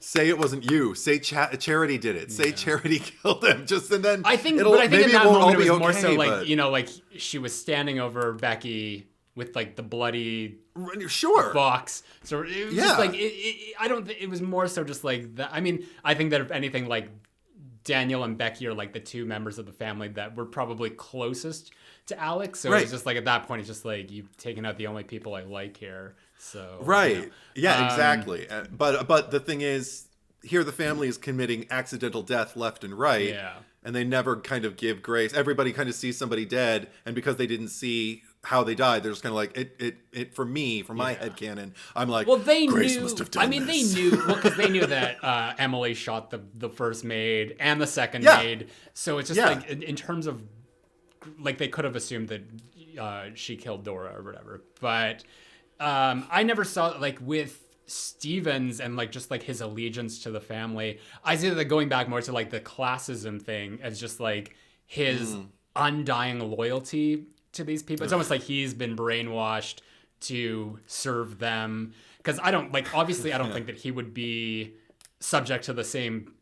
Say it wasn't you. Say Charity did it. Say Charity killed him. And then I think in that moment it was more so like, like she was standing over Becky with like the bloody box. So it was just like, it was more so just like that. I mean, I think that if anything, like Daniel and Becky are like the two members of the family that were probably closest to Alex. So it's just like at that point, it's just like you've taken out the only people I like here. So yeah, exactly. But the thing is, here the family is committing accidental death left and right, and they never kind of give Grace. Everybody kind of sees somebody dead, and because they didn't see how they died, they're just kind of like it. For me, from my headcanon, I'm like, well, they Grace knew. Must have done I mean, this. they knew because they knew that Emily shot the first maid and the second maid. So it's just like in terms of like they could have assumed that she killed Dora or whatever, but I never saw like with Stevens and like just like his allegiance to the family. I see that going back more to like the classism thing as just like his undying loyalty to these people. It's almost like he's been brainwashed to serve them, because I don't think that he would be subject to the same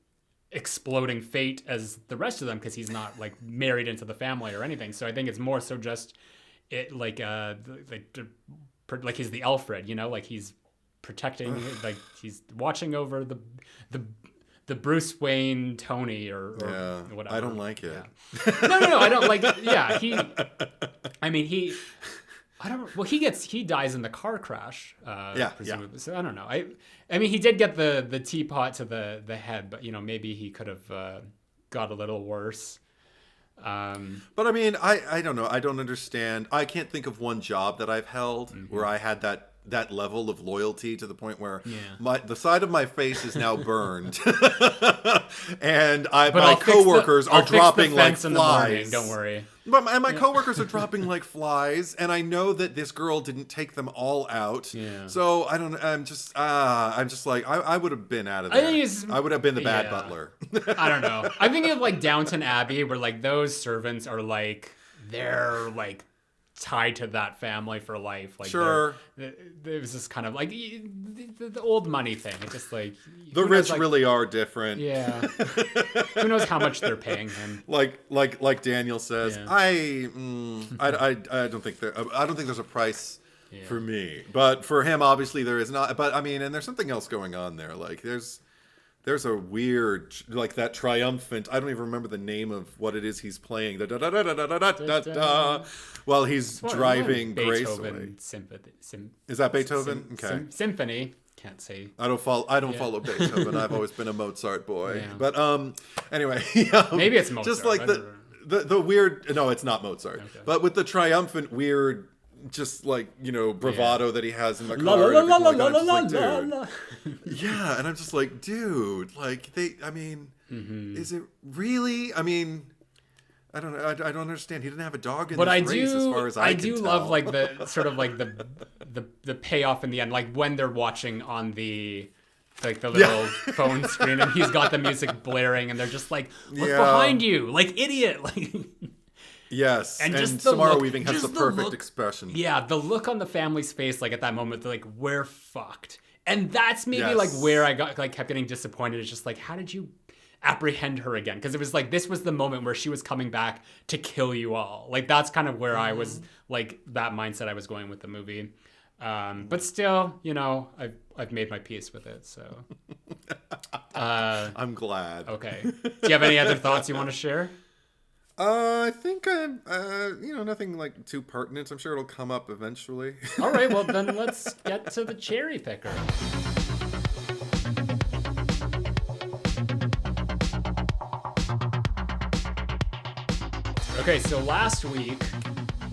exploding fate as the rest of them, because he's not like married into the family or anything. So I think it's more so just it like he's the Alfred, like he's protecting, like he's watching over the Bruce Wayne Tony or whatever. I don't like it. Yeah. No, I don't like it. Yeah, he dies in the car crash. Presumably. So I don't know. I mean, he did get the teapot to the head, but maybe he could have got a little worse. But I mean, I don't know. I don't understand. I can't think of one job that I've held where I had that level of loyalty to the point where the side of my face is now burned, and my coworkers are dropping like flies. Don't worry. And my coworkers are dropping like flies, and I know that this girl didn't take them all out. Yeah. So I'm just like I would have been out of there. I would have been the bad butler. I don't know. I'm thinking of like Downton Abbey, where like those servants are like they're like tied to that family for life. Like sure. It was just kind of like the old money thing. It's just like the rich really are different. Yeah. Who knows how much they're paying him? Like Daniel says, I don't think there's a price for me, but for him obviously there is not. But I mean, and there's something else going on there. Like there's a weird, like that triumphant, I don't even remember the name of what it is he's playing. While he's driving Grace away. Is that Beethoven? Okay. Symphony. Can't say. I don't follow Beethoven. I've always been a Mozart boy. Yeah. But anyway. Maybe it's Mozart. Just like the weird, no, it's not Mozart. Okay. But with the triumphant, weird, just like, bravado that he has in the car. Yeah, and I'm just like, dude, like is it really? I mean, I don't know. I don't understand. He didn't have a dog in this race as far as I can tell. Love like the sort of like the payoff in the end, like when they're watching on the little phone screen and he's got the music blaring and they're just like, look behind you, like idiot, like. Yes, and Samara Weaving has the perfect expression. Yeah, the look on the family's face, like at that moment, they're like, we're fucked. And that's maybe like where I kept getting disappointed. It's just like, how did you apprehend her again? Because it was like, this was the moment where she was coming back to kill you all. Like, that's kind of where I was, like, that mindset I was going with the movie. But still, I've made my peace with it, so. I'm glad. Okay. Do you have any other thoughts you want to share? I think I'm, nothing like too pertinent. I'm sure it'll come up eventually. All right, well then let's get to the cherry picker. Okay, so last week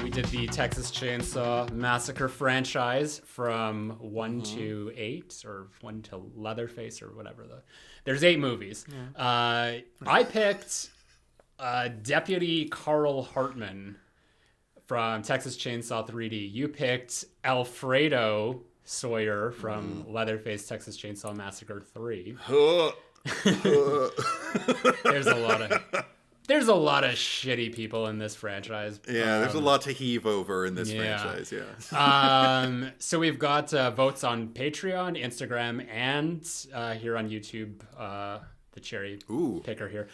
we did the Texas Chainsaw Massacre franchise from 1 to 8, or 1 to Leatherface, or whatever. There's 8 movies. Yeah. I picked Deputy Carl Hartman from Texas Chainsaw 3D. You picked Alfredo Sawyer from Leatherface Texas Chainsaw Massacre 3. There's a lot of shitty people in this franchise. Yeah, there's a lot to heave over in this franchise, yeah. So we've got votes on Patreon, Instagram, and here on YouTube, the cherry picker here.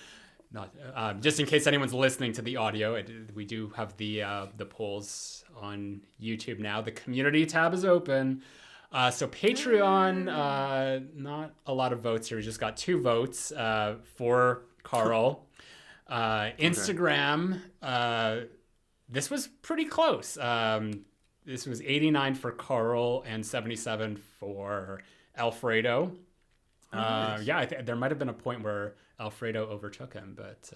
Not just in case anyone's listening to the audio, we do have the polls on YouTube now. The community tab is open. So Patreon, not a lot of votes here. We just got 2 votes for Carl. Instagram, this was pretty close. This was 89 for Carl and 77 for Alfredo. Nice. There might have been a point where Alfredo overtook him, but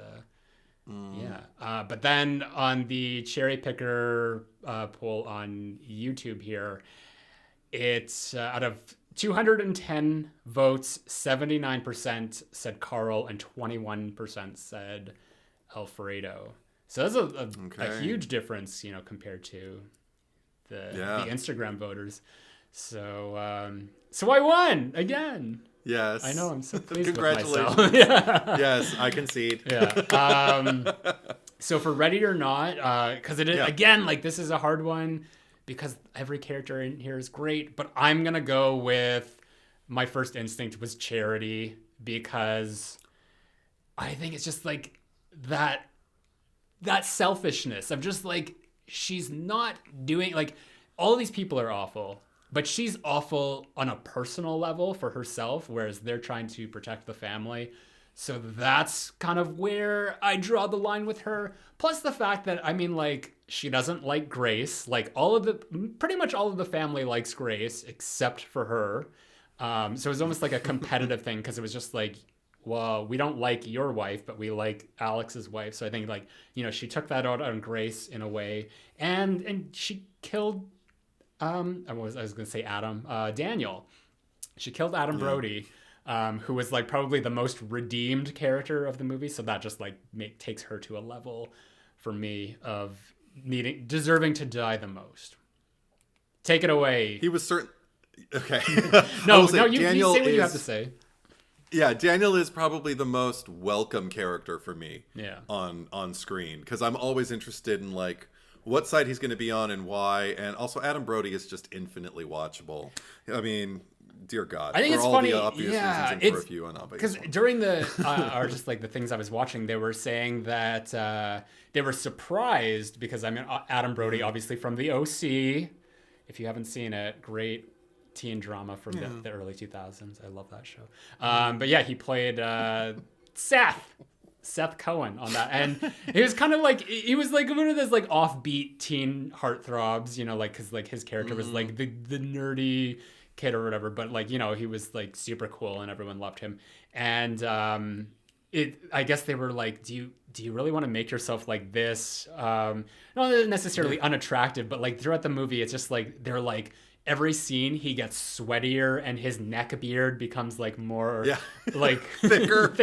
but then on the cherry picker poll on YouTube here, it's out of 210 votes, 79% said Carl and 21% said Alfredo. So that's a huge difference, compared to the Instagram voters. So I won again. Yes. I know, I'm so pleased with Congratulations. myself. Yeah. Yes, I concede. Yeah. So for Ready or Not, because again, like, this is a hard one because every character in here is great, but I'm going to go with my first instinct was Charity, because I think it's just like that selfishness of just like, she's not doing, like, all of these people are awful, but she's awful on a personal level for herself, whereas they're trying to protect the family. So that's kind of where I draw the line with her. Plus the fact that, I mean, like, she doesn't like Grace. Like, pretty much all of the family likes Grace except for her. So it was almost like a competitive thing, because it was just like, well, we don't like your wife, but we like Alex's wife. So I think, like, she took that out on Grace in a way, and she killed, I was going to say Adam, Daniel. She killed Adam Brody, who was like probably the most redeemed character of the movie. So that just like takes her to a level for me of deserving to die the most. Take it away. He was certain. Okay. No, you say what you have to say. Yeah, Daniel is probably the most welcome character for me. Yeah. On screen, because I'm always interested in like what side he's going to be on and why, and also Adam Brody is just infinitely watchable. I mean, dear God, I think for it's all funny. The obvious reasons and for a few unobvious. Because during the or just like the things I was watching, they were saying that they were surprised because, I mean, Adam Brody, obviously from the OC. If you haven't seen it, great teen drama from the early 2000s. I love that show. But yeah, he played Seth Cohen on that, and he was kind of like, he was like one of those like offbeat teen heartthrobs, like, because like his character was like the nerdy kid or whatever, but like, he was like super cool and everyone loved him. And I guess they were like, do you really want to make yourself like this? Not necessarily unattractive, but like throughout the movie, it's just like they're like, every scene he gets sweatier and his neck beard becomes like more like thicker.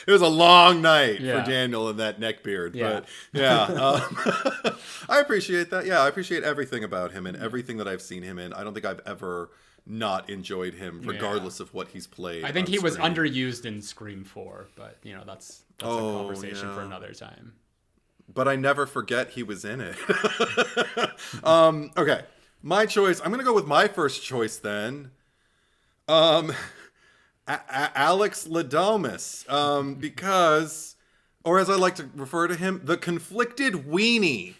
It was a long night for Daniel and that neck beard, but I appreciate that. Yeah, I appreciate everything about him and everything that I've seen him in. I don't think I've ever not enjoyed him, regardless of what he's played. I think he was underused in Scream 4, but that's a conversation for another time. But I never forget he was in it. Okay, my choice. I'm gonna go with my first choice then. Alex Domas, because, or as I like to refer to him, the conflicted weenie.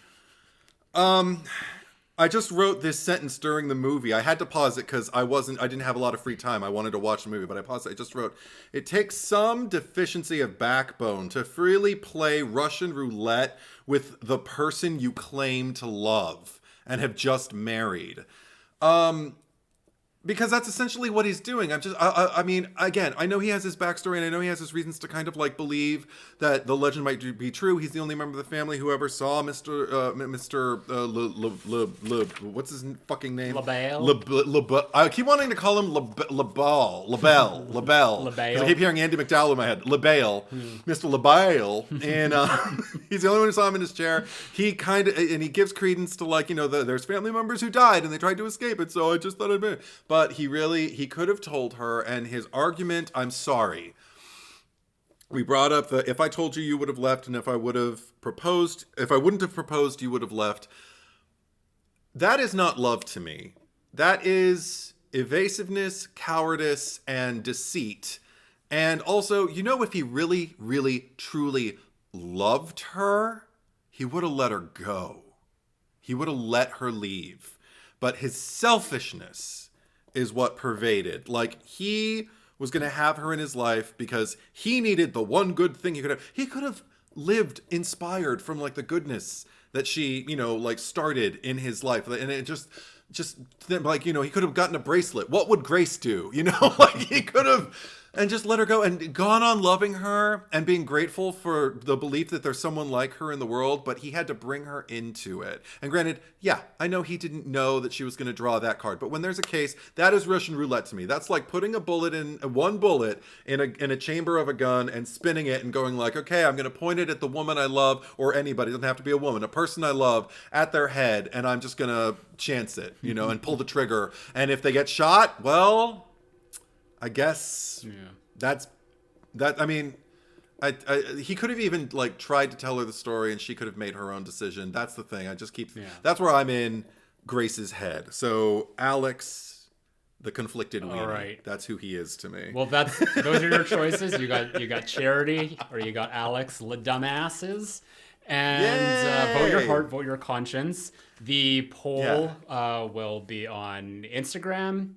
I just wrote this sentence during the movie. I had to pause it because I didn't have a lot of free time. I wanted to watch the movie, but I paused it. I just wrote, it takes some deficiency of backbone to freely play Russian roulette with the person you claim to love and have just married. Because that's essentially what he's doing. I mean, again, I know he has his backstory, and I know he has his reasons to kind of like believe that the legend might be true. He's the only member of the family who ever saw Mr. What's his fucking name? LaBelle. I keep wanting to call him LaBelle. I keep hearing Andy McDowell in my head. LaBelle, Mr. LaBelle, and he's the only one who saw him in his chair. He he gives credence to like, there's family members who died and they tried to escape it, so I just thought I'd be. But he could have told her, and his argument, I'm sorry. We brought up the, if I told you, you would have left, and if I wouldn't have proposed, you would have left. That is not love to me. That is evasiveness, cowardice, and deceit. And also, if he really, really, truly loved her, he would have let her go. He would have let her leave. But his selfishness is what pervaded. Like, he was going to have her in his life because he needed the one good thing he could have. He could have lived inspired from like the goodness that she, started in his life. And it just like, he could have gotten a bracelet. What would Grace do? Like he could have, and just let her go and gone on loving her and being grateful for the belief that there's someone like her in the world, but he had to bring her into it. And granted, yeah, I know he didn't know that she was going to draw that card, but when there's a case, that is Russian roulette to me. That's like putting one bullet in a chamber of a gun and spinning it and going like, okay, I'm going to point it at the woman I love, or anybody, it doesn't have to be a woman, a person I love, at their head, and I'm just going to chance it, and pull the trigger. And if they get shot, well, I guess that's that. I mean, he could have even like tried to tell her the story, and she could have made her own decision. That's the thing. That's where I'm in Grace's head. So Alex, the conflicted weenie. All right. That's who he is to me. Well, those are your choices. You got Charity, or you got Alex, dumbasses. And vote your heart, vote your conscience. The poll will be on Instagram.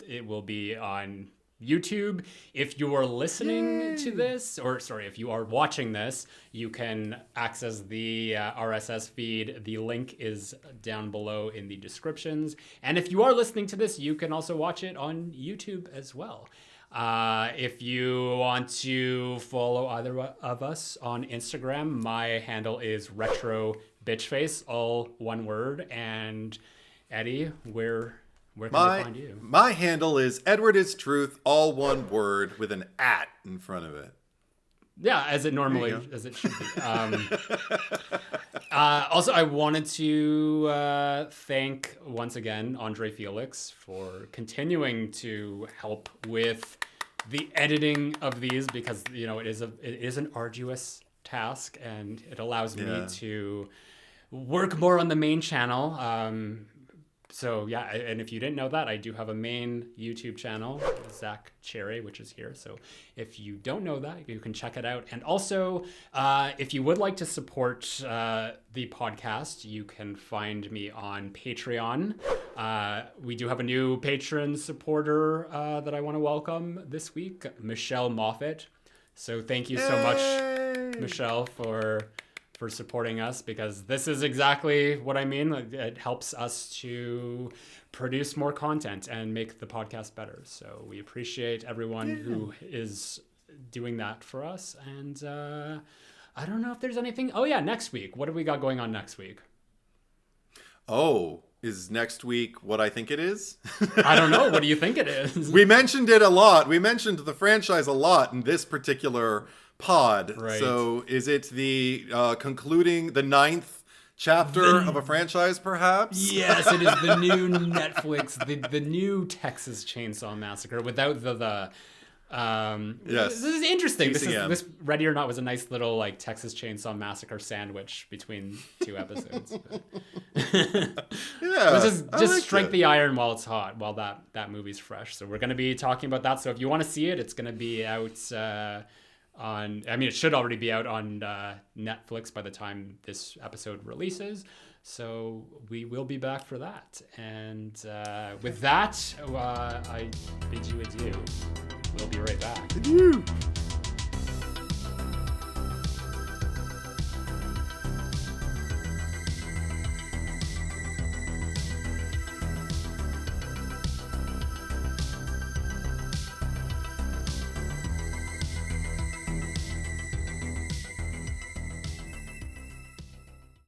It will be on YouTube. If you are listening to this, if you are watching this, you can access the RSS feed. The link is down below in the descriptions. And if you are listening to this, you can also watch it on YouTube as well. If you want to follow either of us on Instagram, my handle is retrobitchface, all one word. And Eddie, where can they find you? My handle is Edward is Truth, all one word with an @ in front of it. Yeah, as it should be. Also, I wanted to thank once again Andre Felix for continuing to help with the editing of these, because it is an arduous task, and it allows me to work more on the main channel. So yeah, and if you didn't know that, I do have a main YouTube channel, Zack Cherry, which is here. So if you don't know that, you can check it out. And also, if you would like to support the podcast, you can find me on Patreon. We do have a new patron supporter that I want to welcome this week, Michelle Moffat. So thank you so much, Michelle, for supporting us, because this is exactly what I mean. It helps us to produce more content and make the podcast better. So we appreciate everyone who is doing that for us. And I don't know if there's anything. Oh yeah, next week. What have we got going on next week? Oh, is next week what I think it is? I don't know. What do you think it is? We mentioned it a lot. We mentioned the franchise a lot in this particular pod. Right. So is it the concluding the 9th chapter of a franchise, perhaps? Yes, it is the new Netflix, the new Texas Chainsaw Massacre without the yes. This is interesting. TCM. This Ready or Not was a nice little like Texas Chainsaw Massacre sandwich between two episodes. Yeah, just strike the iron while it's hot, while that movie's fresh. So we're going to be talking about that. So if you want to see it, it's going to be out it should already be out on Netflix by the time this episode releases. So we will be back for that. And with that, I bid you adieu. We'll be right back. Adieu.